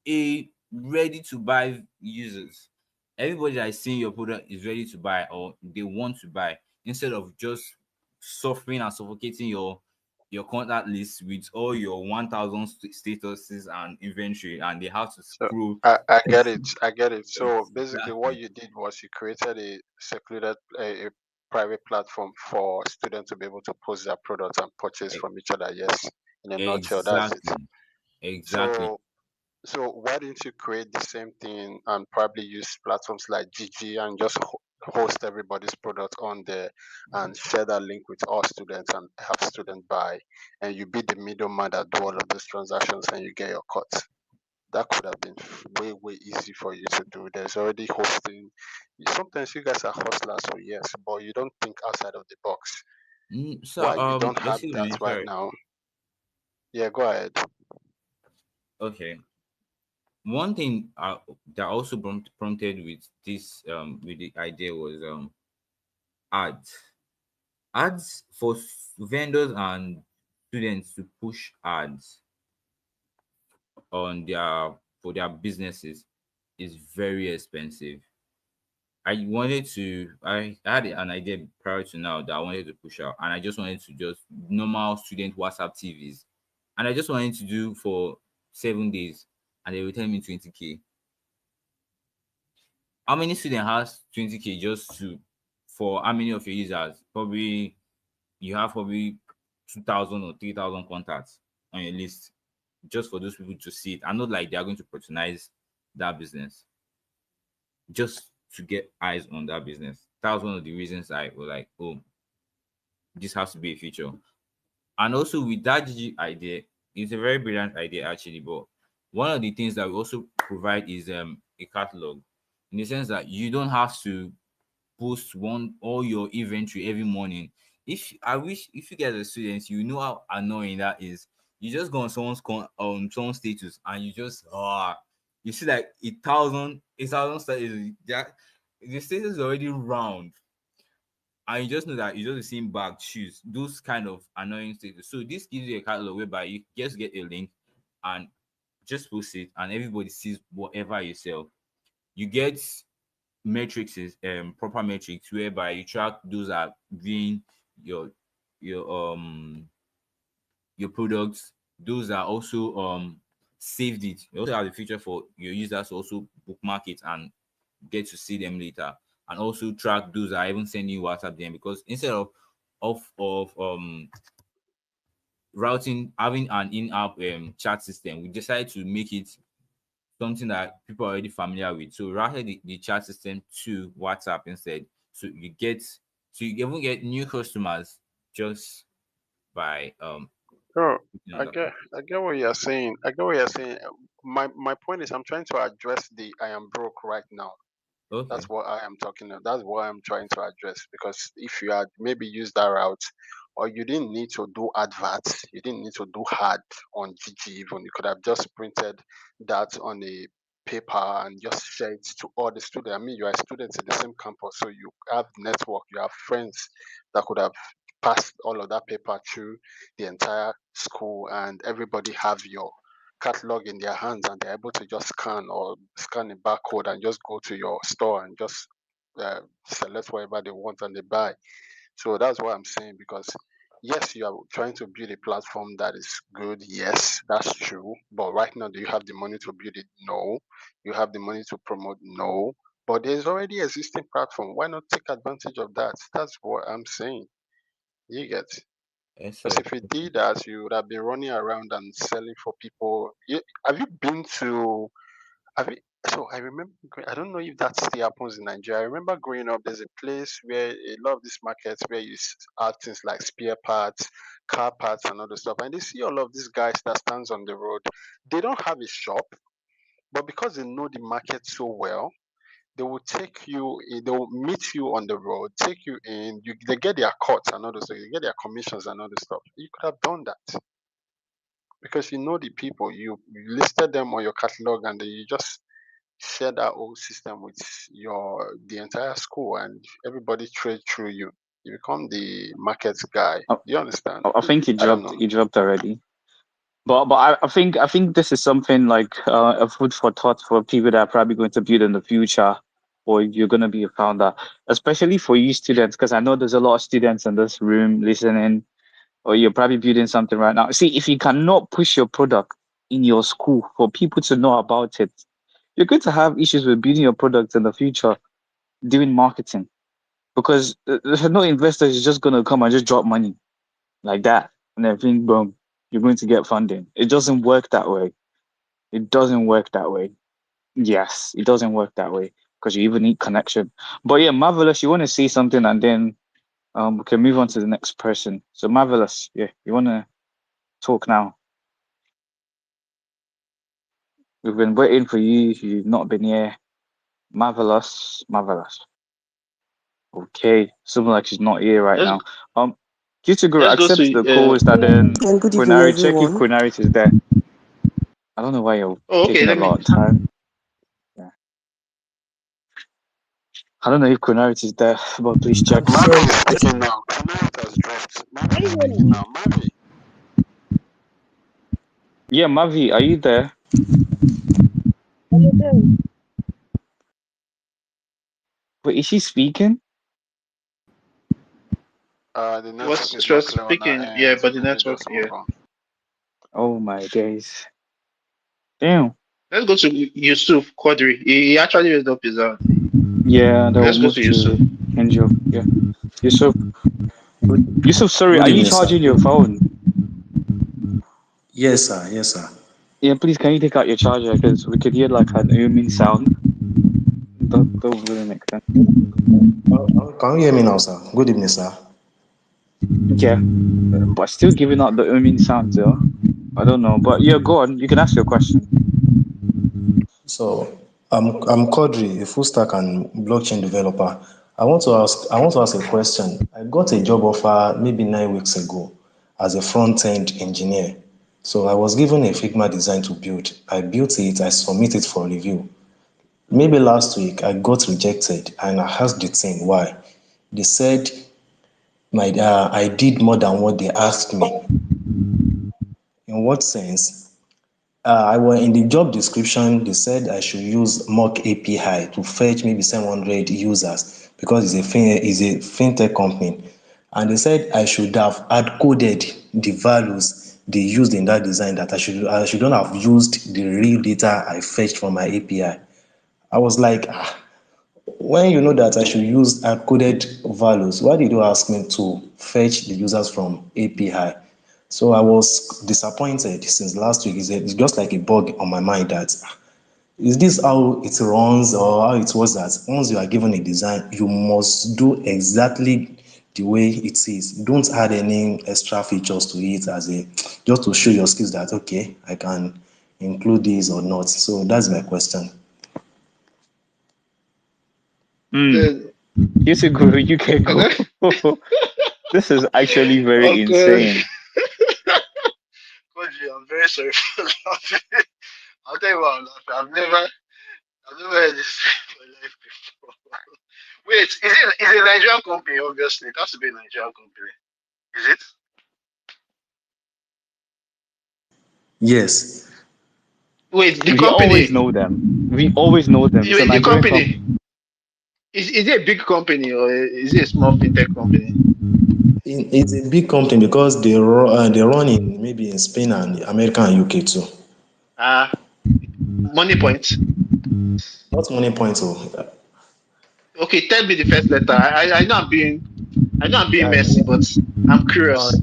a ready to buy users. Everybody that is seeing your product is ready to buy or they want to buy instead of just suffering and suffocating your contact list with all your 1,000 statuses and inventory, and they have to So scroll. I get it. I get it. So basically, what Exactly. you did was you created a secluded, a private platform for students to be able to post their products and purchase E- from each other. Yes, in a nutshell, that's it. Exactly. Exactly. So why didn't you create the same thing and probably use platforms like GG and just host everybody's product on there and share that link with all students and have students buy, and you be the middleman that do all of those transactions and you get your cut? That could have been way easy for you to do. There's already hosting. Sometimes you guys are hustlers, so yes, but you don't think outside of the box. So Why you don't have excuse that me, right sorry. now? Yeah, go ahead. Okay. One thing that also prompted with the idea was ads. Ads for vendors and students to push ads on their for their businesses is very expensive. I had an idea prior to now that I wanted to push out, and I just wanted to just normal student WhatsApp TVs, and I just wanted to do for 7 days, and they return me 20K. How many student has 20K just to for how many of your users? Probably you have probably 2,000 or 3,000 contacts on your list just for those people to see it. I know like they are going to patronize that business just to get eyes on that business. That was one of the reasons I was like, oh, this has to be a feature. And also with that GG idea, it's a very brilliant idea actually. But one of the things that we also provide is a catalog, in the sense that you don't have to post all your inventory every morning. If you guys are students, you know how annoying that is. You just go on someone's status and you just you see like 1,000 status. The status is already round, and you just know that you just the same bag, shoes, those kind of annoying status. So this gives you a catalog whereby you just get a link and just post it, and everybody sees whatever you sell. You get metrics is proper metrics whereby you track those are viewing your your your products. Those are also saved it. You also have the feature for your users to also bookmark it and get to see them later, and also track those that are even sending you WhatsApp them, because instead of routing having an in-app chat system, we decided to make it something that people are already familiar with. So routed the chat system to WhatsApp instead. So you even get new customers just by Oh, you I know, get what you're saying. I get what you're saying. My point is, I'm trying to address the I am broke right now. okay. That's what I am talking about. That's what I'm trying to address. Because if you had maybe used that route, or you didn't need to do adverts, you didn't need to do hard on GG even. You could have just printed that on a paper and just share it to all the students. I mean, you are students in the same campus, so you have network, you have friends that could have passed all of that paper through the entire school, and everybody have your catalog in their hands, and they're able to just scan a barcode and just go to your store and just select whatever they want and they buy. So that's what I'm saying. Because yes, you are trying to build a platform that is good. Yes, that's true. But right now, do you have the money to build it? No. You have the money to promote? No. But there's already existing platform. Why not take advantage of that? That's what I'm saying. You get. Yes, Because sir. if you did that, you would have been running around and selling for people. Have you been to? Have you, so I remember. I don't know if that still happens in Nigeria. I remember growing up. There's a place where a lot of these markets where you have things like spare parts, car parts, and other stuff. And they see all of these guys that stands on the road. They don't have a shop, but because they know the market so well, they will take you. They will meet you on the road, take you in. They get their cuts and all those things. They get their commissions and all this stuff. You could have done that because you know the people. You listed them on your catalog, and then you just share that whole system with the entire school, and everybody trade through you. You become the market guy. I, Do you understand? I think I don't know. he dropped already. But I think this is something like a food for thought for people that are probably going to build in the future, or you're going to be a founder, especially for you students, because I know there's a lot of students in this room listening, or you're probably building something right now. See, if you cannot push your product in your school for people to know about it, you're going to have issues with building your product in the future, doing marketing, because there's no investor is just going to come and just drop money like that, and then think, boom, you're going to get funding. It doesn't work that way. It doesn't work that way. Yes, it doesn't work that way because you even need connection. But yeah, Marvelous, you want to say something, and then we can move on to the next person. So Marvelous, yeah, you want to talk now? We've been waiting for you. You've not been here. Marvelous, Marvelous. Okay, something like she's not here right Let's now. Kitaguru, let's go accept the to co-host, and then And good evening, Quinari, check if everyone. Quinari is there. I don't know why you're oh, okay, taking a let me lot of time. Yeah. I don't know if Quinari is there, but please check. Marvin is speaking now. Tonight has dropped. Marvin is speaking now. Marvin. Yeah, Mavi, are you there? Wait, is she speaking? The network is she not was clear on our speaking, yeah, end. but the Let me network, just move yeah. on. Oh my days. Damn. Let's go to Yusuf Quadri. He actually raised up his hand. Yeah, that will Let's go move to Yusuf. to Angel. Yeah. Yusuf. Good, Yusuf, sorry, good are you evening, sir. charging your phone? Yes, sir. Yes, sir. Yeah, please, can you take out your charger? Because we could hear like an booming sound. Don't really make sense. Can you hear me now, sir? Good evening, sir. Yeah, but still giving out the booming sounds, though. I don't know, but yeah, go on. You can ask your question. So I'm Quadri, a full stack and blockchain developer. I want to ask a question. I got a job offer maybe 9 weeks ago as a front-end engineer. So I was given a Figma design to build. I built it, I submitted for review. Maybe last week I got rejected and I asked the team why. They said I did more than what they asked me. In what sense? I was in the job description. They said I should use mock API to fetch maybe 700 users because it's a fintech company, and they said I should have hard coded the values they used in that design. That I shouldn't have used the real data I fetched from my API. I was like, when you know that I should use hard coded values, why did you ask me to fetch the users from API? So I was disappointed since last week. It's just like a bug on my mind that is this how it runs or how it was that once you are given a design, you must do exactly the way it is. Don't add any extra features to it as a just to show your skills that okay, I can include this or not. So that's my question. Hmm. Then, Here's a guru. You can and go. then, This is actually very oh god, insane. Koji, I'm very sorry for laughing. I'll tell you why I'm laughing. I've never heard this in my life before. Wait, is it a Nigerian company? Obviously, it has to be a Nigerian company. Is it? Yes. Wait, the We always company. know them. We always know them. It's a Wait, the Nigerian company. company. Is it a big company or is it a small fintech company? It's a big company because they run in maybe in Spain and America and UK too. Ah, Money Point. Not Money Point. Oh, Okay, tell me the first letter. I know I'm being yeah, messy, but I'm uh, curious.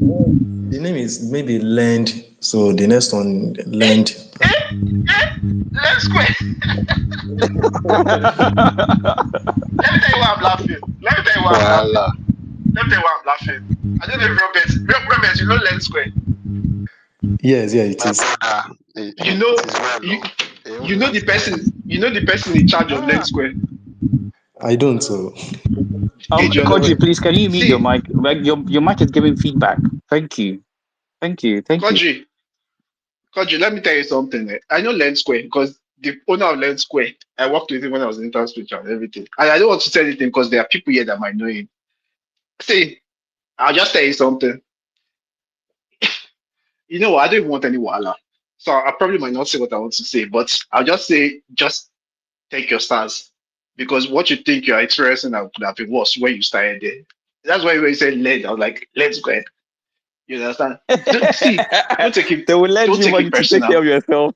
the name is maybe Land. So the next one Eh, Land. eh, eh, let's go. Let me tell you why I'm laughing. Let me tell you why I'm laughing. Voila. Let me tell you why I'm laughing. I don't know if Robert, you know Lens Square. Yes, yeah, it My is. brother, You it know is well. you Oh. you Even know the last night. person. You know the person in charge of Ah, Lens Square. I don't. So Did you know? Koji, please, can you mute your See, mic? Like your mic is giving feedback. Thank you. Thank you. Thank you. Kodri, Kodri, let me tell you something. I know Lens Square because the owner of Lens Square, I worked with him when I was in intern switch and everything. And I don't want to say anything because there are people here that might know him. See, I'll just tell you something. You know what? I don't even want any wahala. So I probably might not say what I want to say, but I'll just say, just take your stance. Because what you think you're experiencing could have been worse when you started there. That's why when you said lead, I was like, let's go ahead. You understand? See, don't take it, They will lend don't you take money it to take care personal. of yourself.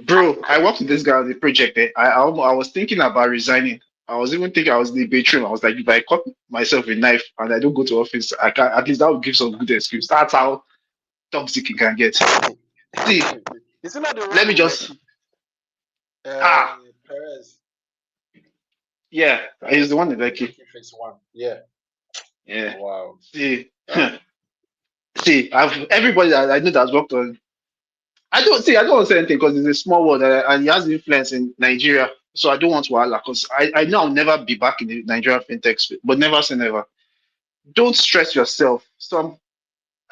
Bro, I worked with this guy on the project. I was thinking about resigning. I was even thinking I was in the bedroom. I was like, if I cut myself a knife and I don't go to office, I can at least that would give some good excuse. That's how toxic it can get. See, is it not the let one me in just Lekki? ah Perez. yeah, Perez he's the one in in Lekki. Lekki phase one. Yeah. Yeah. Wow. See, Ah. see, I've everybody that I know that's worked on. I don't want to say anything because it's a small world and he has influence in Nigeria. So I don't want to wahala because I know I'll never be back in the Nigerian fintech space, but never say never. Don't stress yourself.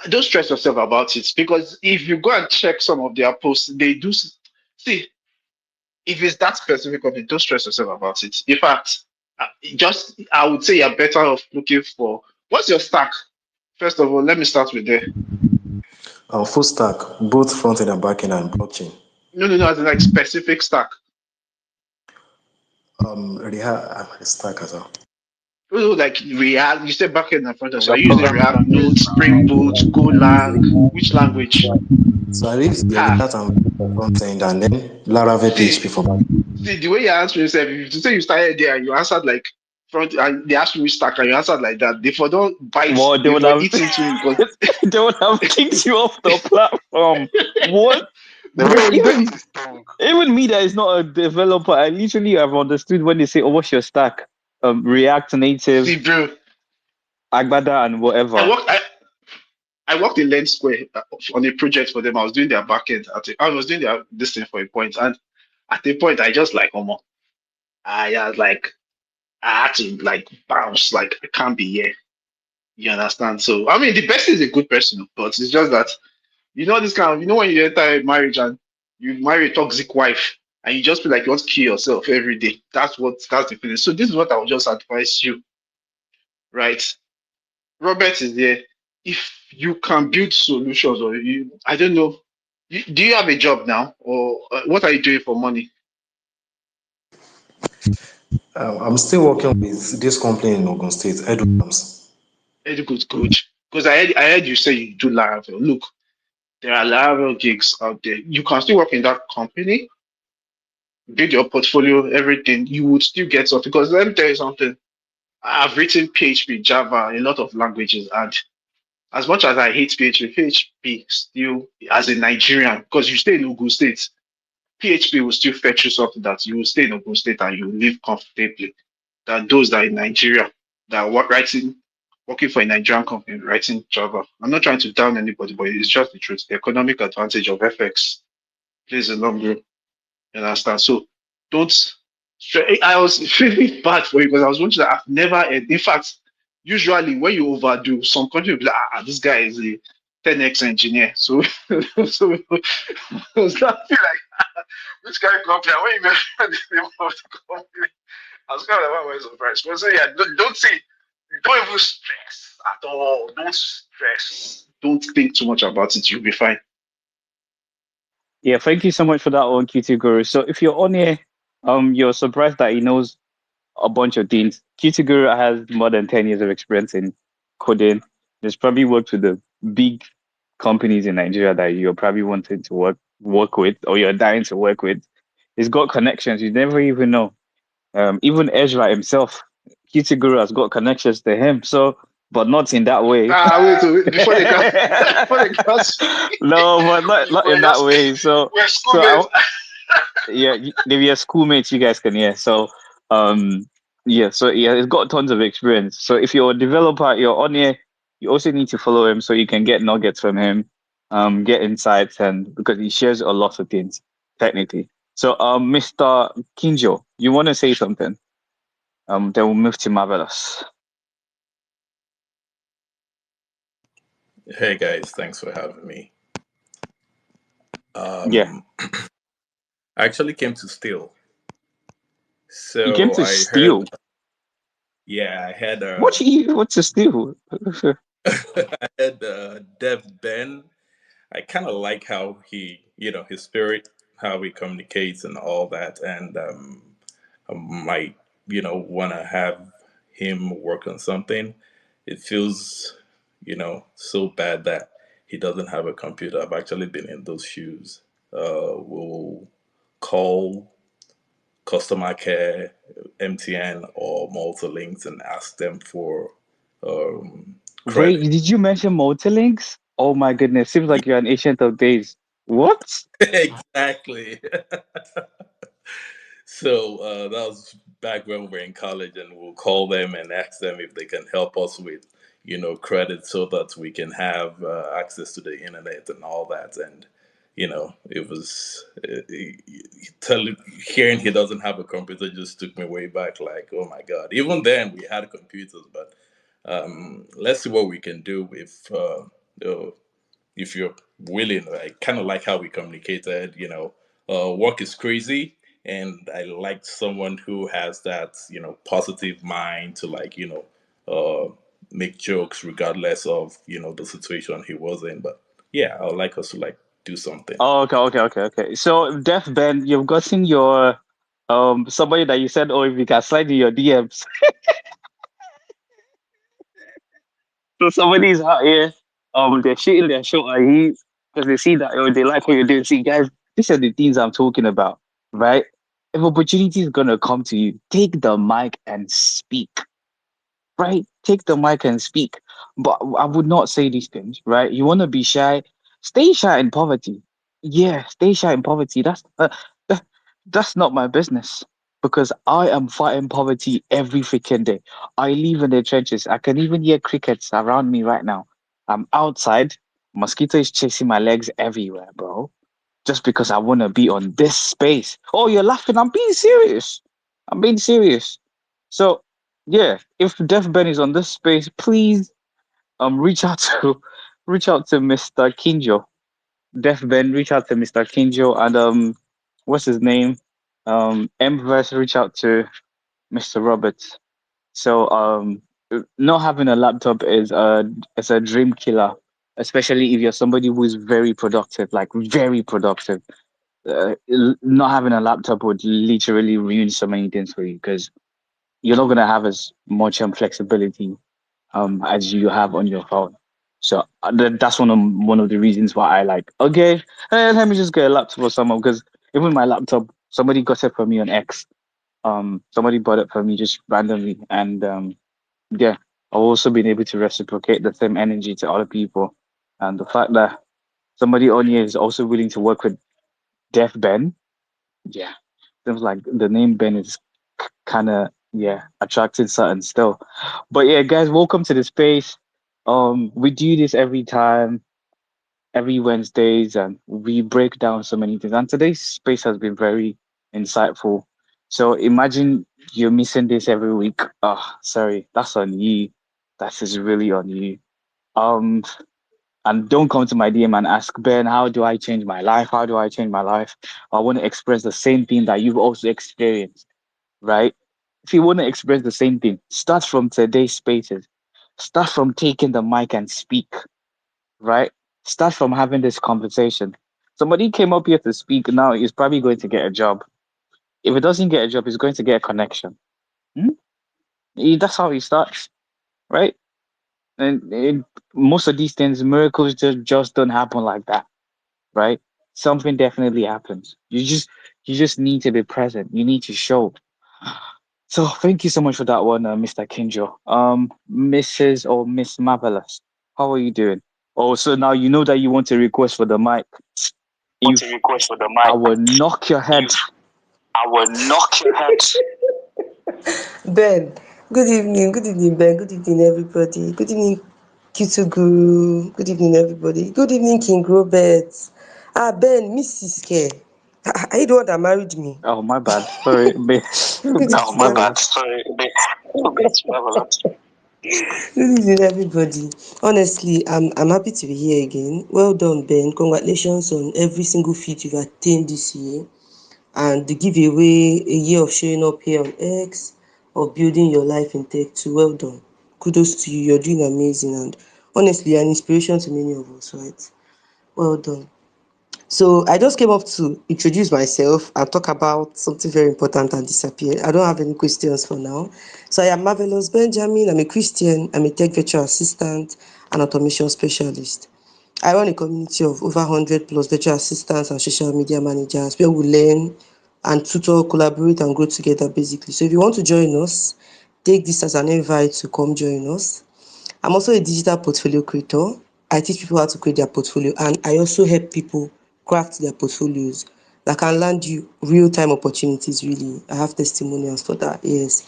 Don't stress yourself about it because if you go and check some of their posts, they do see if it's that specific company, don't stress yourself about it. In fact, just I would say you're better off looking for what's your stack. First of all, let me start with there. full stack, both front end and back end and blockchain. No, as in like specific stack. Stack as well. Oh, like React, you said backend and front end. So are Your you using programming React, language Node, Spring now. Boot, Golang? Which language? So I use the Ah, React and front end and then Laravel PHP see, for back. see the way you answer yourself. If you say you started there, you answered like front, and they ask you which stack, and you answered like that, they for don't bite, Well, they they would for have eat into you because they would have kicked you off the platform. What, They will bro? inject Even his tongue. even me that is not a developer, I literally have understood when they say, "Oh, what's your stack?" React Native, see, bro. Agbada, and I whatever. worked. I worked in Lens Square on a project for them. I was doing their backend. I was doing their this thing for a point, and at a point, I just like, I was like, I had to like bounce. Like, I can't be here. You understand? So, I mean, the person is a good person, but it's just that this kind of when you enter a marriage and you marry a toxic wife, and you just feel like you want to kill yourself every day. That's the feeling. So this is what I would just advise you, right? Robert is there. If you can build solutions, or I don't know, do you have a job now, or what are you doing for money? I'm still working with this company in Ogun State, Edwards. Very good, coach. Because I heard you say you do Laravel. Look, there are Laravel gigs out there. You can still work in that company, build your portfolio, everything. You would still get something. Because let me tell you something. I've written PHP, Java, a lot of languages, and as much as I hate PHP, PHP still, as a Nigerian, because you stay in Ogun State, PHP will still fetch you something that you will stay in Ogun State and you will live comfortably than those that are in Nigeria that are working for a Nigerian company writing Java. I'm not trying to down anybody, but it's just the truth. The economic advantage of FX plays a long role. You understand? So don't. I was feeling bad for you because I was wondering that I've never heard. In fact, usually when you overdo, some country will be like, this guy is a 10x engineer. So, so I feel like which kind of company? When you mentioned the name of the company, I was kind of like, surprised. But so yeah, don't say, don't even stress at all. Don't stress. Don't think too much about it. You'll be fine. Yeah, thank you so much for that one, QT Guru. So if you're on here, you're surprised that he knows a bunch of things. QT Guru has more than 10 years of experience in coding. He's probably worked with the big companies in Nigeria that you're probably wanting to work with, or you're dying to work with. He's got connections you never even know. Even Ezra himself, QT Guru has got connections to him. So, but not in that way. Wait, before they can, before they can No, but not we're in that just way. we're So I, schoolmates. yeah, maybe your schoolmates, you guys can hear. So, he's got tons of experience. So if you're a developer, you're on here, you also need to follow him so you can get nuggets from him, get insights, and because he shares a lot of things technically. So, Mr. Kinjo, you want to say something? Then we'll move to Marvelous. Hey guys, thanks for having me. Yeah, I actually came to steal. you came So to I heard, steal. yeah, I had What's to steal? I had Dev Ben. I kind of like how he, his spirit, how he communicates and all that, and I might, want to have him work on something. It feels, so bad that he doesn't have a computer. I've actually been in those shoes. We'll call customer care, MTN or Multilinks and ask them for Wait, credit. did you mention Multilinks? Oh my goodness, seems like you're an ancient of days. What? Exactly. So that was back when we were in college, and we'll call them and ask them if they can help us with, credit so that we can have access to the internet and all that. And it was hearing he doesn't have a computer just took me way back. Like, oh my god! Even then, we had computers, but let's see what we can do if you're willing. I kind of like how we communicated. Work is crazy, and I like someone who has that positive mind to like make jokes regardless of the situation he was in. But yeah, I would like us to like do something. Oh, okay. So, Def Ben, you've gotten your somebody that you said, oh, if you can slide in your DMs. So somebody's out here, they're shooting their shot at you because they see that they like what you're doing. See, guys, these are the things I'm talking about, right? if opportunity is gonna come to you, take the mic and speak, right? Take the mic and speak. But I would not say these things, right? You want to be shy, stay shy in poverty. Yeah, stay shy in poverty. That, that's not my business because I am fighting poverty every freaking day. I live in the trenches. I can even hear crickets around me right now. I'm outside. Mosquito is chasing my legs everywhere, bro. Just because I want to be on this space. Oh, you're laughing. I'm being serious. I'm being serious. So yeah, if Def Ben is on this space, please reach out to reach out to Mr. Kinjo. Def Ben, reach out to Mr. Kinjo and what's his name? Mverse, reach out to Mr. Roberts. So not having a laptop is a dream killer, especially if you're somebody who is very productive, like very productive. Not having a laptop would literally ruin so many things for you because you're not gonna have as much flexibility as you have on your phone. So that's one of the reasons why I like, okay, let me just get a laptop or something because even my laptop, somebody got it for me on X. Somebody bought it for me just randomly, and yeah, I've also been able to reciprocate the same energy to other people, and the fact that somebody on here is also willing to work with Deaf Ben, yeah, seems like the name Ben is kind of yeah attracted certain still. But yeah, guys, welcome to the space. We do this every time, every Wednesdays, and we break down so many things. And today's space has been very insightful. So imagine you're missing this every week. Oh, sorry, that's on you. That is really on you. Um, and don't come to my DM and ask Ben, how do I change my life? How do I change my life? I want to express the same thing that you've also experienced, right? If you want to express the same thing, start from today's spaces. Start from taking the mic and speak, right? Start from having this conversation. Somebody came up here to speak now, he's probably going to get a job. If he doesn't get a job, he's going to get a connection. Hmm? That's how he starts, right? And most of these things, miracles just don't happen like that, right? Something definitely happens. You just need to be present. You need to show. So thank you so much for that one, Mr. Kinjo. Mrs. or Miss Marvelous, how are you doing? Oh, so now you know that you want to request for the mic. Want to If request for the I mic. will knock your head. If I will knock your head. Ben, good evening. Good evening, Ben. Good evening, everybody. Good evening, Kitu Guru. Good evening, everybody. Good evening, King Robert. Ben, Mrs. Care. Are you the one that married me? Oh, my bad. Sorry, Good Oh, evening, my Marvelous. bad. Sorry. It's marvelous. good evening, everybody. Honestly, I'm happy to be here again. Well done, Ben. Congratulations on every single feat you've attained this year. And the giveaway, a year of showing up here on X, of building your life in tech too. Well done. Kudos to you. You're doing amazing. And honestly, you're an inspiration to many of us, right? Well done. So I just came up to introduce myself and talk about something very important and disappear. I don't have any questions for now. So I am Marvelous Benjamin. I'm a Christian. I'm a tech virtual assistant and automation specialist. I run a community of over 100 plus virtual assistants and social media managers where we learn and tutor, collaborate, and grow together basically. So if you want to join us, take this as an invite to come join us. I'm also a digital portfolio creator. I teach people how to create their portfolio and I also help people craft their portfolios that can land you real-time opportunities really. I have testimonials for that, yes.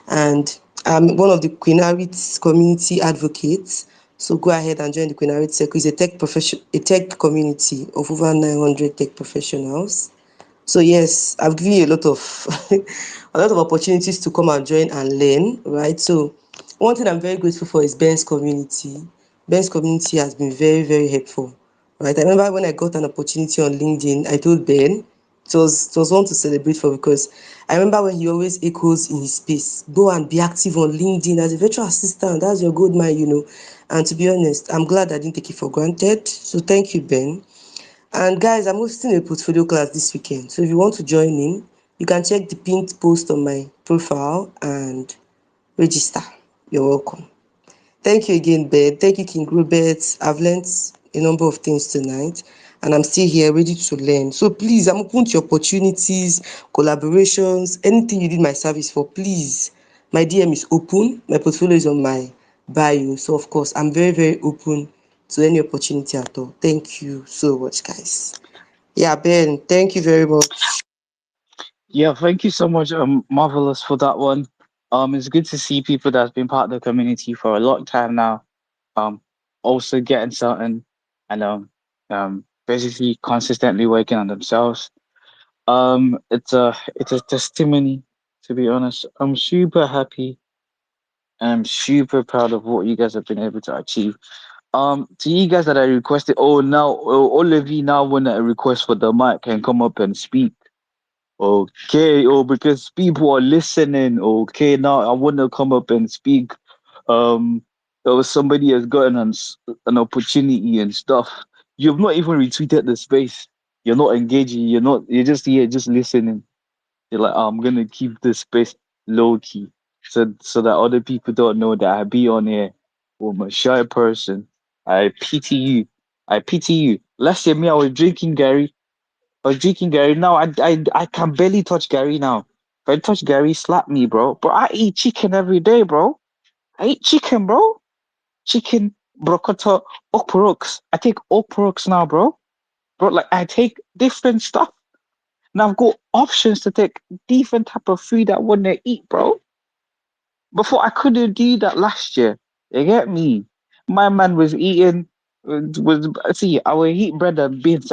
And I'm one of the Queen Harriet community advocates. So go ahead and join the Queen Harriet Circle. It's a tech community of over 900 tech professionals. So yes, I've given you a lot of a lot of opportunities to come and join and learn, right? So one thing I'm very grateful for is Ben's community. Ben's community has been very, very helpful. Right. I remember when I got an opportunity on LinkedIn, I told Ben it was one to celebrate for because I remember when he always echoes in his space, go and be active on LinkedIn as a virtual assistant. That's your good man. And to be honest, I'm glad I didn't take it for granted. So thank you, Ben. And guys, I'm hosting a portfolio class this weekend. So if you want to join in, you can check the pinned post on my profile and register. You're welcome. Thank you again, Ben. Thank you, King Robert. I've learned a number of things tonight. and I'm still here ready to learn. So please, I'm open to opportunities, collaborations, anything you need my service for, please. My DM is open. My portfolio is on my bio. So of course, I'm very, very open to any opportunity at all. Thank you so much, guys. Yeah, Ben, thank you very much. Yeah, thank you so much, Marvelous, for that one. It's good to see people that's been part of the community for a long time now. Um, also getting something and basically consistently working on themselves. It's a testimony, to be honest. I'm super happy and I'm super proud of what you guys have been able to achieve. To you guys that I requested, all of you now want a request for the mic can come up and speak. Okay, because people are listening. Okay, now I want to come up and speak. Um, somebody has gotten an opportunity and stuff. You've not even retweeted the space. You're not engaging. You're just here, just listening. You're like, I'm gonna keep this space low key, so that other people don't know that I be on here. I'm a shy person. I pity you. I pity you. Last year, me, I was drinking Gary. I was drinking Gary. Now I can barely touch Gary now. If I touch Gary, slap me, bro. Bro, I eat chicken every day, bro. I eat chicken, bro. Chicken, broccata, oporooks. I take oporooks now, bro. Bro, like I take different stuff. Now I've got options to take different type of food I want to eat, bro. Before I couldn't do that last year. You get me? My man was eating. Was see, I would eat bread and beans.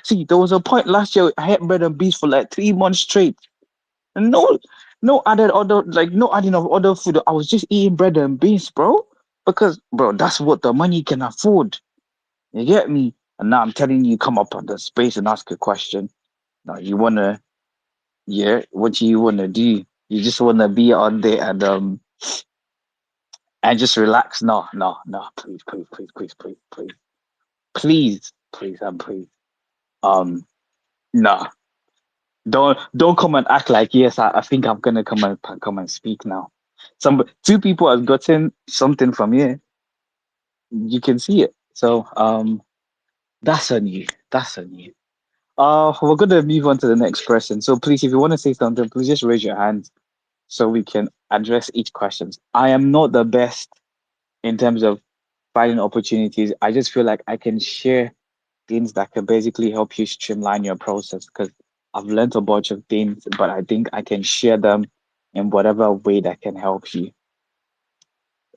See, there was a point last year I ate bread and beans for like 3 months straight. And no adding of other food. I was just eating bread and beans, bro. Because bro, that's what the money can afford. You get me? And now I'm telling you, come up on the space and ask a question. Now you wanna, yeah, what do you wanna do? You just wanna be on there and just relax. No, no, no, please, please, please, please, please, please, please, please, and please. Um, no, don't come and act like yes. I think I'm gonna come and speak now. Two people have gotten something from here. You can see it. So that's on you. That's on you. We're gonna move on to the next person. So please, if you want to say something, please just raise your hand so we can address each question. I am not the best in terms of finding opportunities. I just feel like I can share things that can basically help you streamline your process because I've learned a bunch of things, but I think I can share them in whatever way that can help you,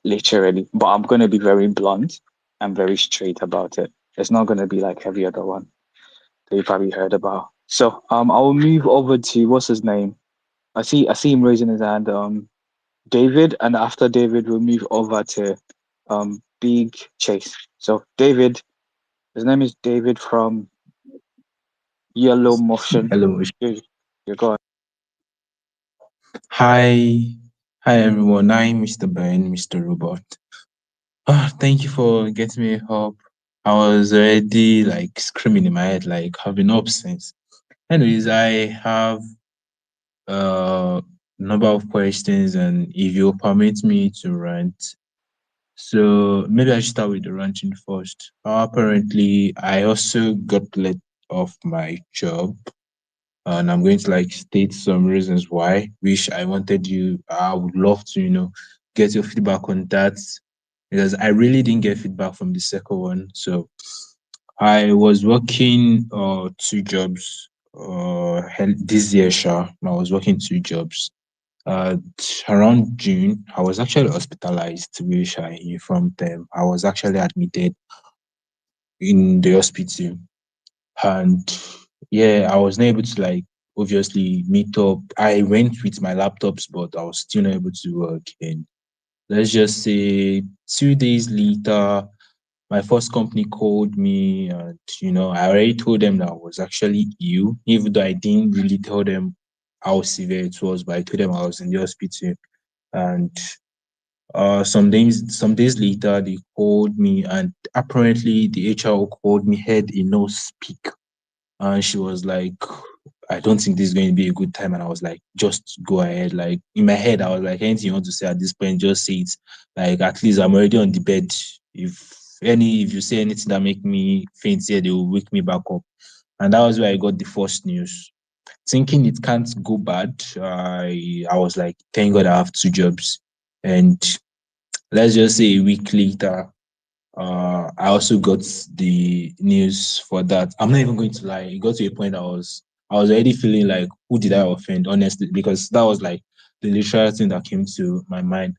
literally. But I'm going to be very blunt and very straight about it. It's not going to be like every other one that you probably heard about. So I will move over to what's his name? I see him raising his hand. David, and after David, we'll move over to Big Chase. So David, his name is David from Yellow Motion. Hello. You go. Hi. Hi, everyone. I'm Mr. Ben, Mr. Robot. Thank you for getting me up. I was already like screaming in my head, like I've been up since. Anyways, I have a number of questions, and if you permit me to rant, so maybe I should start with the ranting first. Apparently, I also got let off my job, and I'm going to like state some reasons why, which I would love to, get your feedback on that because I really didn't get feedback from the second one. So I was working two jobs this year, sure. I was working two jobs. Uh, Around June, I was actually hospitalized, which I informed them. I was actually admitted in the hospital. And yeah, I was not able to like obviously meet up. I went with my laptops, but I was still not able to work. And let's just say 2 days later, my first company called me, and I already told them that I was actually ill, even though I didn't really tell them how severe it was, but I told them I was in the hospital. And some days later, they called me, and apparently the HR called me, head in no speak, and she was like, I don't think this is going to be a good time. And I was like, just go ahead. Like in my head, I was like, anything you want to say at this point, just say it. Like at least I'm already on the bed. If if you say anything that make me faint here, they will wake me back up. And that was where I got the first news. Thinking it can't go bad, I was like, thank God I have two jobs. And let's just say a week later, I also got the news for that. I'm not even going to lie. It got to a point I was already feeling like, who did I offend, honestly, because that was like the literal thing that came to my mind.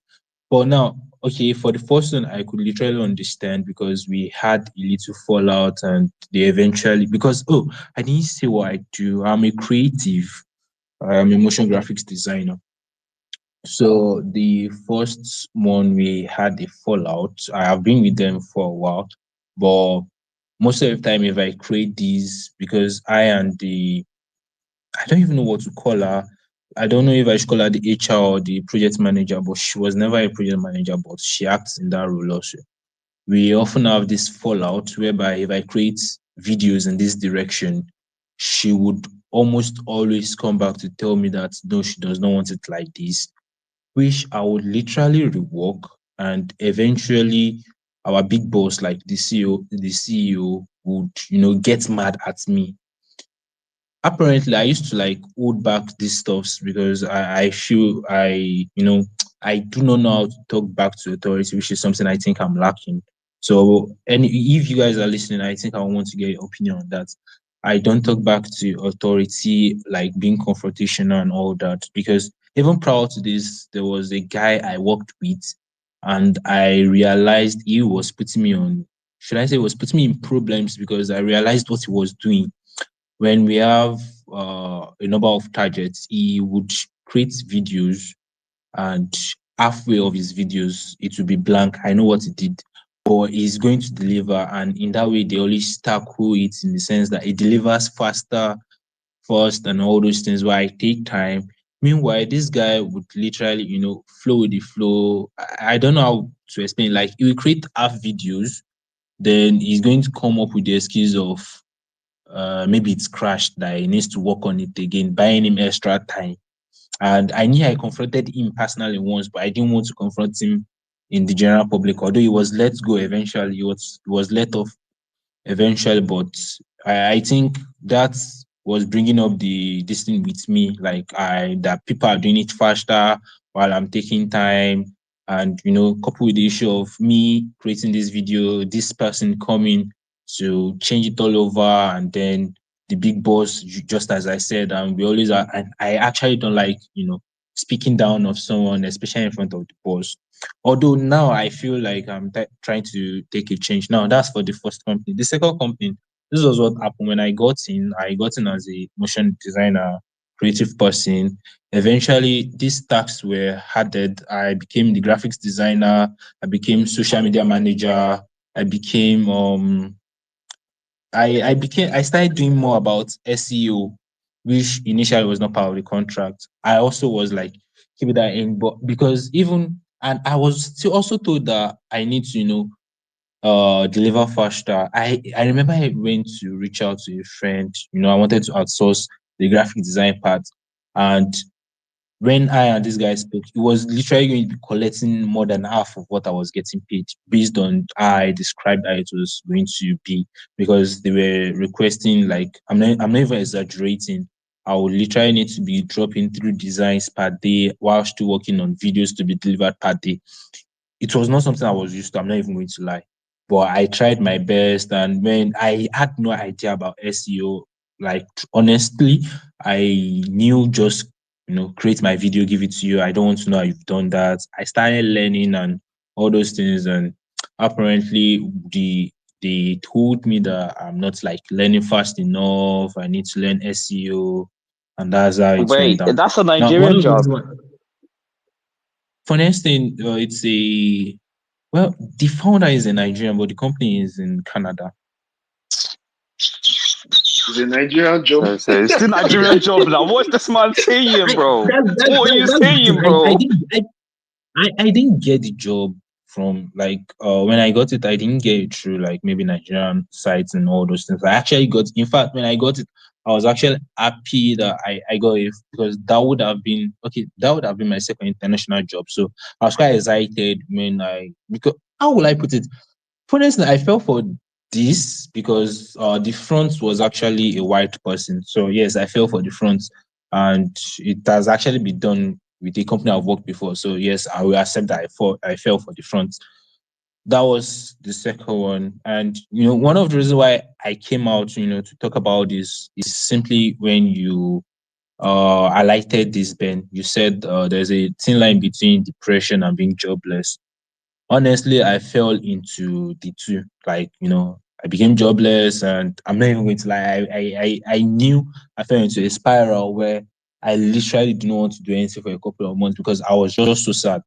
But now, okay, for the first one, I could literally understand because we had a little fallout and they eventually, because, oh, I didn't say what I do. I'm a creative, I'm a motion graphics designer. So the first one we had a fallout. I have been with them for a while, but most of the time, if I create these, because I don't even know what to call her. I don't know if I should call her the HR or the project manager, but she was never a project manager, but she acts in that role also. We often have this fallout whereby if I create videos in this direction, she would almost always come back to tell me that no, she does not want it like this, which I would literally rework, and eventually our big boss, like the CEO would, get mad at me. Apparently I used to like hold back these stuffs because I feel I do not know how to talk back to authority, which is something I think I'm lacking. So, and if you guys are listening, I think I want to get your opinion on that. I don't talk back to authority, like being confrontational and all that, because even prior to this, there was a guy I worked with, and I realized he was putting me on, should I say, was putting me in problems because I realized what he was doing. When we have a number of targets, he would create videos, and halfway of his videos it will be blank. I know what he did, but he's going to deliver, and in that way they always tackle it in the sense that it delivers faster, first, and all those things. Where I take time. Meanwhile, this guy would literally, flow with the flow. I don't know how to explain. Like he will create half videos, then he's going to come up with the excuse of maybe it's crashed, that he needs to work on it again, buying him extra time. And I knew I confronted him personally once, but I didn't want to confront him in the general public. Although he was let go eventually, he was let off eventually. But I think that was bringing up the this thing with me, like I that people are doing it faster while I'm taking time, and coupled with the issue of me creating this video, this person coming to change it all over, and then the big boss, just as I said, and we always are. And I actually don't like speaking down of someone, especially in front of the boss. Although now I feel like I'm trying to take a change. Now that's for the first company. The second company, this was what happened when I got in. I got in as a motion designer, creative person. Eventually, these tasks were added. I became the graphics designer. I became social media manager. I became I started doing more about SEO, which initially was not part of the contract. I also was like, keep that in, but because even, and I was still also told that I need to, deliver faster. I remember I went to reach out to a friend. I wanted to outsource the graphic design part, and when I and this guy spoke, it was literally going to be collecting more than half of what I was getting paid based on how I described how it was going to be, because they were requesting, like, I'm not even exaggerating. I would literally need to be dropping 3 designs per day while still working on videos to be delivered per day. It was not something I was used to. I'm not even going to lie. But I tried my best. And when I had no idea about SEO, like honestly, I knew just create my video, give it to you. I don't want to know how you've done that. I started learning and all those things, and apparently they told me that I'm not like learning fast enough. I need to learn SEO, and that's how it went Wait, down. that's a Now, one Nigerian of the job. reasons funniest thing, it's a well, the founder is a Nigerian, but the company is in Canada. It's a Nigerian job. So it's still Nigerian job now. What's this man saying, bro? What are you That's the thing. saying, I bro? didn't I didn't get the job from, like, when I got it, I didn't get it through like maybe Nigerian sites and all those things. I actually got, in fact, when I got it, I was actually happy that I got it, because that would have been okay, that would have been my second international job. So I was quite excited when I, because how will I put it? Honestly, I fell for this because the front was actually a white person. So yes, I fell for the front, and it has actually been done with a company I've worked before. So yes, I will accept that I fell for the front. That was the second one. And one of the reasons why I came out, to talk about this is simply when you highlighted this, Ben. You said there's a thin line between depression and being jobless. Honestly, I fell into the two. Like, I became jobless, and I'm not even going to lie. I knew I fell into a spiral where I literally didn't want to do anything for a couple of months because I was just so sad.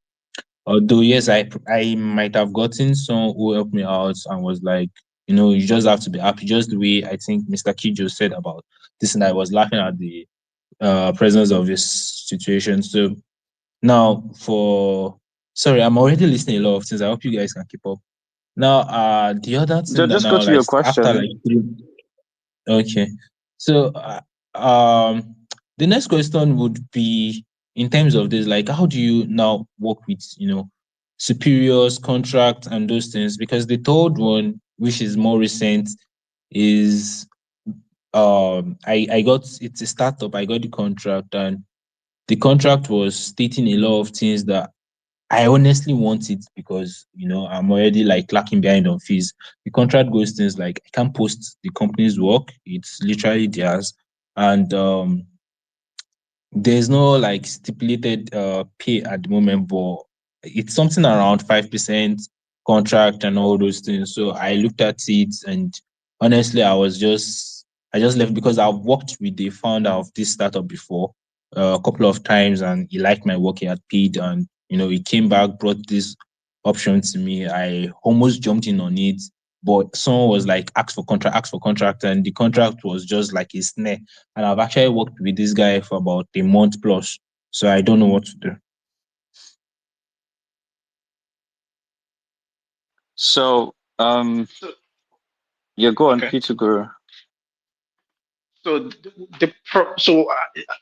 Although, yes, I might have gotten someone who helped me out and was like, you just have to be happy, just the way I think Mr. Kijo said about this, and I was laughing at the presence of this situation. So now for sorry, I'm already listening a lot of things. I hope you guys can keep up. Now, the other thing that Just go now, to like your after question. like okay, so the next question would be in terms of this, like, how do you now work with superiors, contract, and those things? Because the third one, which is more recent, is I got it's a startup. I got the contract, and the contract was stating a lot of things that I honestly want it because I'm already like lacking behind on fees. The contract goes things like I can't post the company's work; it's literally theirs, and there's no like stipulated pay at the moment, but it's something around 5% contract and all those things. So I looked at it, and honestly, I just left because I've worked with the founder of this startup before a couple of times, and he liked my work. He had paid, and he came back, brought this option to me. I almost jumped in on it, but someone was like, ask for contract, and the contract was just like a snare, and I've actually worked with this guy for about a month plus, so I don't know what to do. So, So, yeah, go on, okay. Peter Guru. So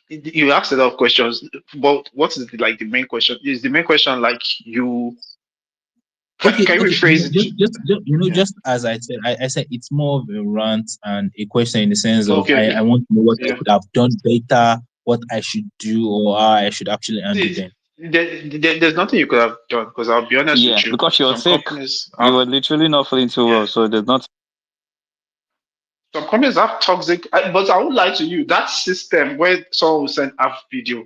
you asked a lot of questions, but what is like the main question? Is the main question like you Okay, can you okay, rephrase it? Yeah. just as I said, I said it's more of a rant and a question in the sense of Okay, I okay. want to know what I Yeah. could have done better, what I should do, or how I should actually handle See, them. there's nothing you could have done because I'll be honest with Yeah, you. because you're Some sick. companies You have were literally not feeling too yeah. well, so there's not. Some companies have toxic, but I won't lie to you. That system where someone will send app video,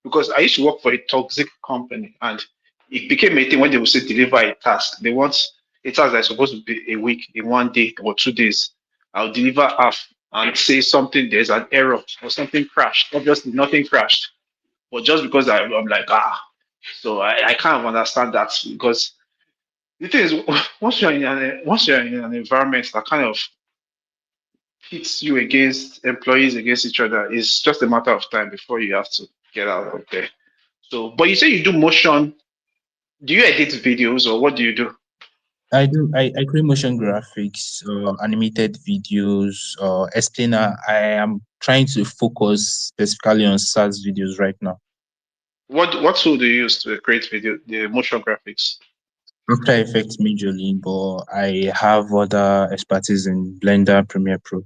because I used to work for a toxic company, and it became a thing when they will say deliver a task. They want a task that's supposed to be a week, in 1 day or 2 days. I'll deliver half and say something. There's an error or something crashed. Obviously, nothing crashed, but just because I'm like so I kind of understand that because the thing is once you're in an environment that kind of pits you against employees against each other. It's just a matter of time before you have to get out of there. So, but you say you do motion. Do you edit videos or what do you do? I do. I create motion graphics, animated videos, explainer. I am trying to focus specifically on SaaS videos right now. What tool do you use to create video, the motion graphics? After Effects majorly, but I have other expertise in Blender, Premiere Pro.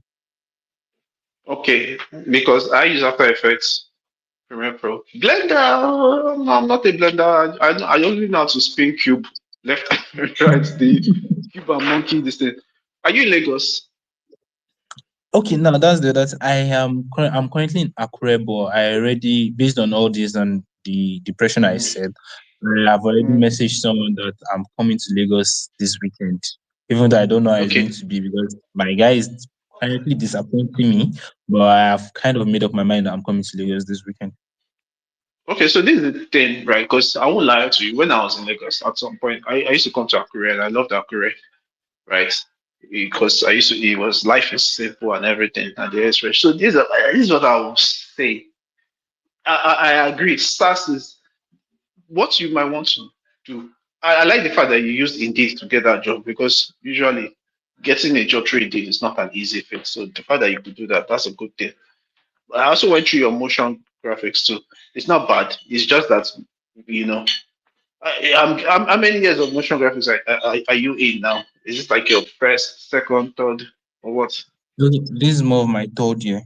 Okay, because I use After Effects, Premiere Pro, Blender. No, I'm not a Blender. I only know how to spin cube left, right, the cube and monkey. This thing. Are you in Lagos? Okay, now that's the other. I'm currently in Akure, but I already based on all this and the depression I said, I have already Mm, messaged someone that I'm coming to Lagos this weekend, even though I don't know how it's going okay. to be because my guy is currently disappointing me. But I have kind of made up my mind that I'm coming to Lagos this weekend. Okay, so this is the thing, right? Because I won't lie to you. When I was in Lagos, at some point, I used to come to Akure, and I loved Akure, right? Because I used to, it was life is simple and everything, and the express. So this is what I will say. I agree. SARS is what you might want to do. I like the fact that you used Indeed to get that job because usually getting a job through Indeed is not an easy thing. So the fact that you could do that, that's a good thing. I also went through your motion graphics too. It's not bad. It's just that you know how many years of motion graphics are you in now? Is it like your first, second, third, or what? This is more of my third year.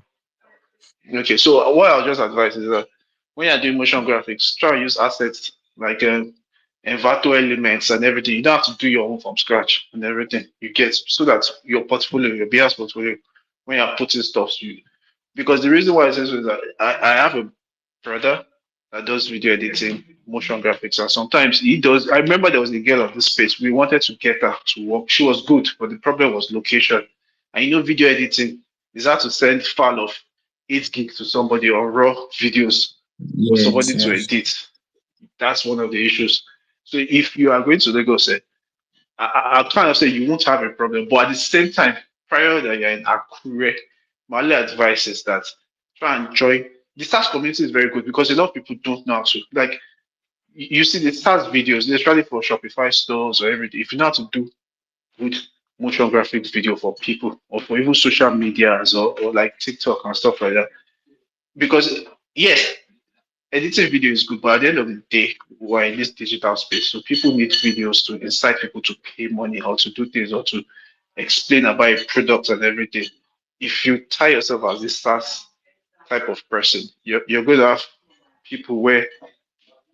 Okay, so what I'll just advise is that when you're doing motion graphics, try and use assets like Envato elements and everything. You don't have to do your own from scratch and everything. You get so that your portfolio, your BS portfolio, when you're putting stuff, you because the reason why I say so is that I have a brother that does video editing, motion graphics, and sometimes he does. I remember there was a girl on this space. We wanted to get her to work. She was good, but the problem was location. And video editing is hard to send file of 8 gigs to somebody or raw videos for Yes, somebody to yes. edit. That's one of the issues. So if you are going to Lagos, I'll kind of say you won't have a problem. But at the same time, prior that you're in Akure, my only advice is that try and join. The SaaS community is very good because a lot of people don't know how to. Like, you see the SaaS videos, especially for Shopify stores or everything. If you know how to do good motion graphics video for people or for even social medias or like TikTok and stuff like that. Because, yes, editing video is good, but at the end of the day, we're in this digital space. So people need videos to incite people to pay money or to do things or to explain about a product and everything. If you tie yourself as this SaaS type of person, you're going to have people where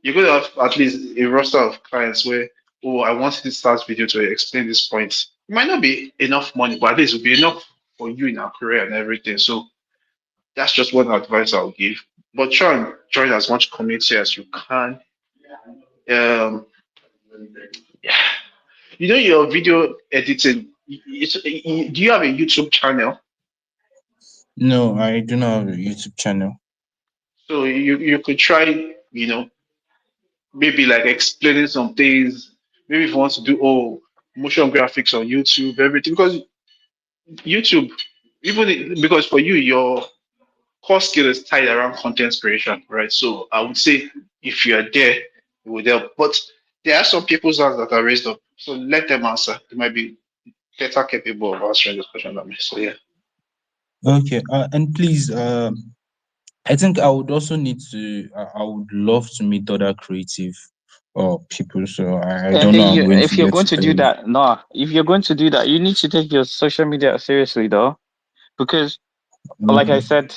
you're going to have at least a roster of clients where, oh, I want this SaaS video to explain this point. It might not be enough money, but at least it will be enough for you in our career and everything. So that's just one advice I'll give. But try and join as much community as you can. Um, your video editing. Do you have a YouTube channel? No, I do not have a YouTube channel. So you could try, maybe like explaining some things. Maybe if you want to do motion graphics on YouTube, everything because YouTube, because for you your core skill is tied around content creation, right? So I would say if you are there, it would help. But there are some people's hands that are raised up, so let them answer. They might be better capable of answering this question than me. So yeah. Okay, and please, I think I would also need to. I would love to meet other creative people. So I And don't then know. I'm you, going to if you're get going to to tell do you. that, no, if you're going to do that, you need to take your social media seriously, though, because, like I Okay. said,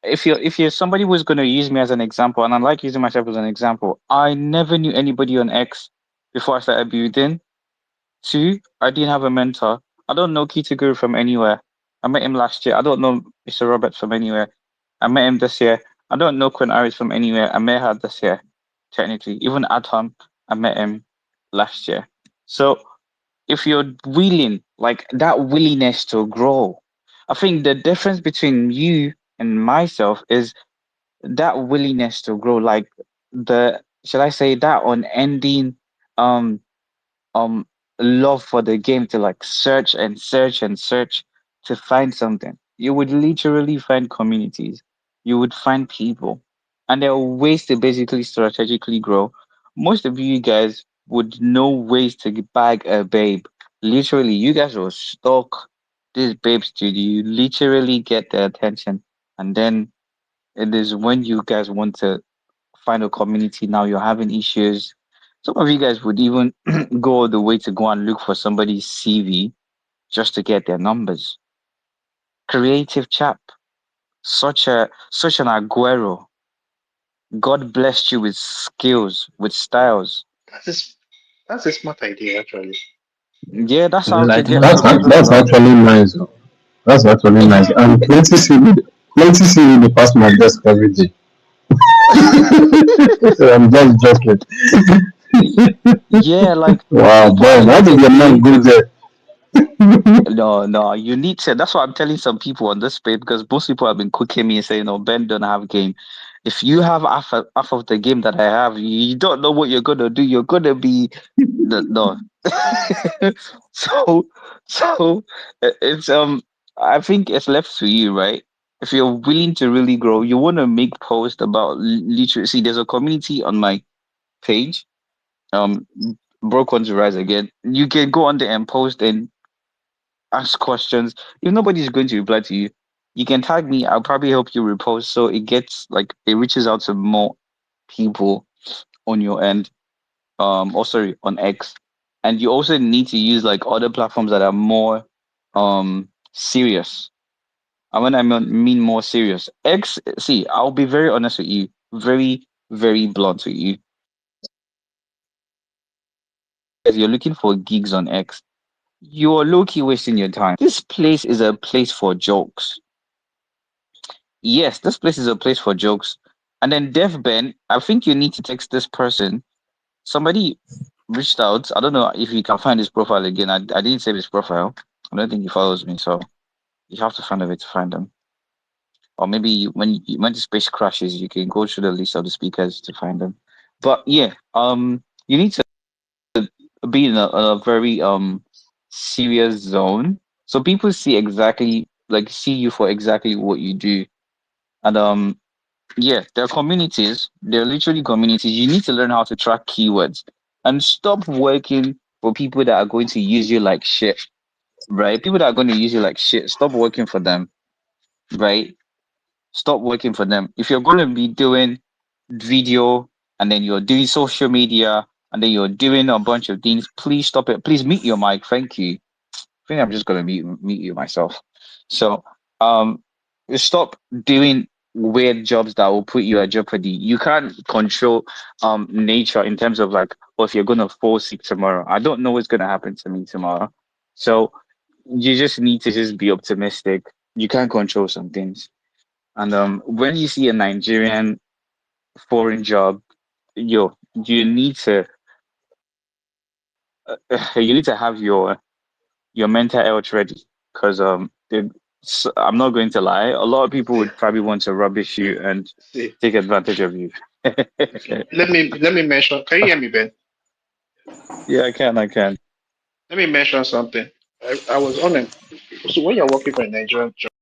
if you're somebody who's going to use me as an example, and I like using myself as an example, I never knew anybody on X before I started building. Two, I didn't have a mentor. I don't know Kitaguru from anywhere. I met him last year. I don't know Mr. Roberts from anywhere. I met him this year. I don't know Quinn Aris from anywhere. I met her this year, technically. Even Atom, I met him last year. So if you're willing, like that willingness to grow, I think the difference between you and myself is that willingness to grow, like the should I say that unending um um love for the game to like search and search and search to find something. You would literally find communities. You would find people. And there are ways to basically strategically grow. Most of you guys would know ways to bag a babe. Literally, you guys will stalk this babe studio. You literally get their attention. And then it is when you guys want to find a community now, you're having issues. Some of you guys would even go all the way to go and look for somebody's CV just to get their numbers. Creative chap, such an Aguero. God blessed you with skills, with styles. That's a smart idea actually. Yeah, that's how to Like get more That's people to time. that's love you. actually nice. Oh. That's actually nice. And plenty CV they pass my desk every day. I'm just joking. Yeah, like Wow, people are Ben, how did even your man go creative. there? No, no, you need to. That's what I'm telling some people on this page because most people have been cooking me and saying, "No, Ben don't have game." If you have half of the game that I have, you don't know what you're gonna do. You're gonna be no. so so it's I think it's left to you, right? If you're willing to really grow, you want to make posts about literacy. There's a community on my page. Um, Broke on to rise again. You can go on there and post and ask questions. If nobody's going to reply to you, you can tag me. I'll probably help you repost so it gets like it reaches out to more people on your end. Oh sorry, on X. and you also need to use like other platforms that are more serious. And when I mean more serious, X. See, I'll be very honest with you, very very blunt with you. As you're looking for gigs on X, you're low key wasting your time. This place is a place for jokes. Yes, this place is a place for jokes. And then Dev Ben, I think you need to text this person. Somebody reached out. I don't know if you can find his profile again. I didn't save his profile. I don't think he follows me, so you have to find a way to find him. Or maybe when the space crashes, you can go through the list of the speakers to find them. But yeah, you need to be in a very serious zone, so people see exactly like see you for exactly what you do. And yeah, there are communities. They're literally communities. You need to learn how to track keywords and stop working for people that are going to use you like shit, right? People that are going to use you like shit. Stop working for them, right? Stop working for them. If you're going to be doing video and then you're doing social media and then you're doing a bunch of things, please stop it. Please mute your mic. Thank you. I think I'm just gonna mute you myself. So um stop doing weird jobs that will put you at jeopardy. You can't control nature in terms of like, well, if you're gonna fall sick tomorrow. I don't know what's gonna happen to me tomorrow. So you just need to just be optimistic. You can't control some things. And when you see a Nigerian foreign job, you need to you need to have your mental health ready because I'm not going to lie, a lot of people would probably want to rubbish you and See, take advantage of you. okay. Let me mention. Can you hear me, Ben? Yeah, I can. Let me mention something. I was on a so when you're working for a Nigerian job,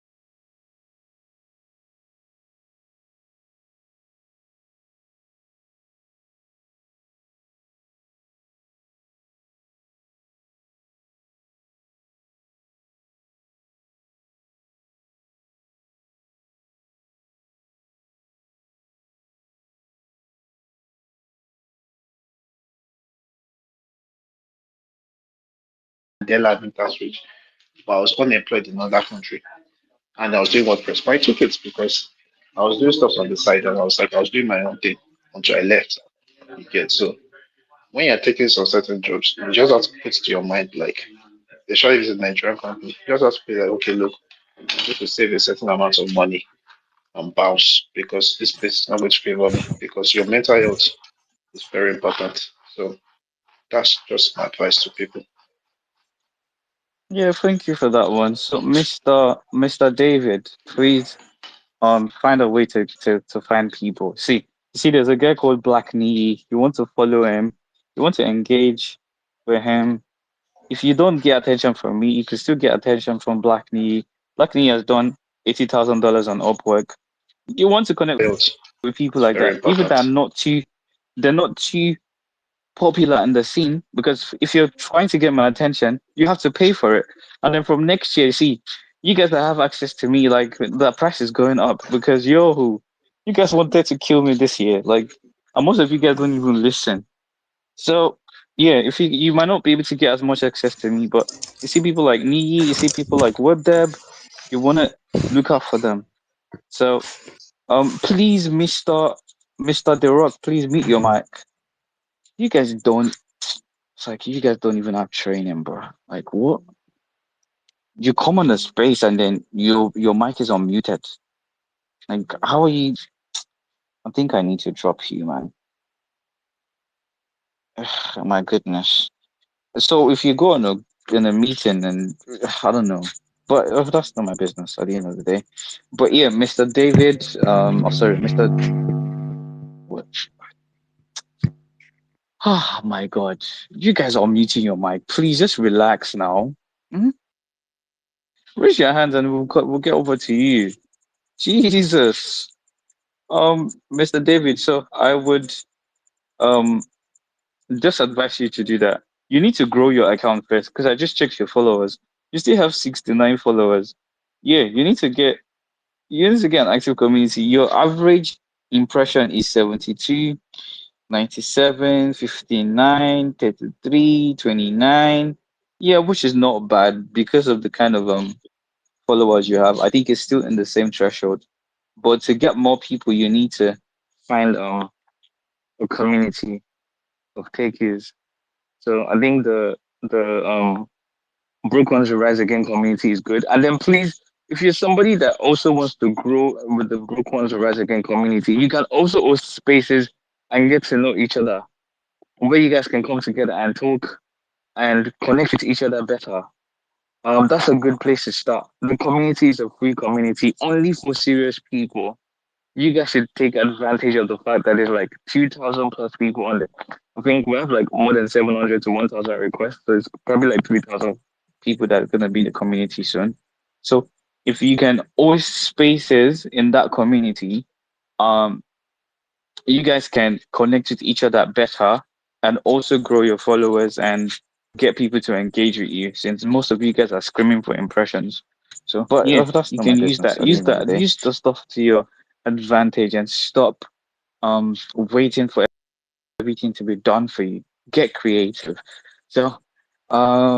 they're having tax rate, but I was unemployed in another country and I was doing WordPress. But I took it because I was doing stuff on the side and I was like I was doing my own thing until I left. You get so when you're taking some certain jobs, you just have to put it to your mind like especially if it's a Nigerian company, you just have to be like, okay, look, I need to save a certain amount of money and bounce because this place is not going to favor me because your mental health is very important. So that's just my advice to people. Yeah, thank you for that one. So, Mr. David, please find a way to find people. See, there's a guy called Black Knee. You want to follow him. You want to engage with him. If you don't get attention from me, you can still get attention from Black Knee. Black Knee has done $80,000 on Upwork. You want to connect Health with people is like very that, people that important. are not too popular in the scene. Because if you're trying to get my attention, you have to pay for it. And then from next year, see, you guys that have access to me, like the price is going up because you guys wanted to kill me this year. Like, and most of you guys don't even listen. So yeah, if you might not be able to get as much access to me, but you see people like me, you see people like WebDeb, you wanna look out for them. So please, Mr. The Rock, please mute your mic. You guys don't it's like you guys don't even have training, bro. Like what? You come on the space and then your mic is unmuted. Like how are you I think I need to drop you, man. My goodness. So if you go on a in a meeting and I don't know, but that's not my business at the end of the day. But yeah, Mr. David, oh sorry, Mr. What? Oh my God, you guys are muting your mic. Please just relax now. Hmm? Raise your hands and we'll get over to you. Jesus, Mr. David. So I would um just advise you to do that. You need to grow your account first because I just checked your followers. You still have 69 followers. Yeah, you need to get an active community. Your average impression is 72. 97, 59, 33, 29. Yeah, which is not bad because of the kind of followers you have. I think it's still in the same threshold. But to get more people, you need to find a community of takers. So I think the Broke Ones Rise Again community is good. And then please, if you're somebody that also wants to grow with the Broke Ones Rise Again community, you can also host spaces and get to know each other, where you guys can come together and talk and connect with each other better. That's a good place to start. The community is a free community only for serious people. You guys should take advantage of the fact that there's like 2,000 plus people on it. I think we have like more than 700 to 1,000 requests. So it's probably like 3,000 people that are going to be in the community soon. So if you can host spaces in that community, um, you guys can connect with each other better and also grow your followers and get people to engage with you since most of you guys are screaming for impressions. So But yeah, that's you not my can use business that. at the Use end of the that. day. Use the stuff to your advantage and stop waiting for everything to be done for you. Get creative. So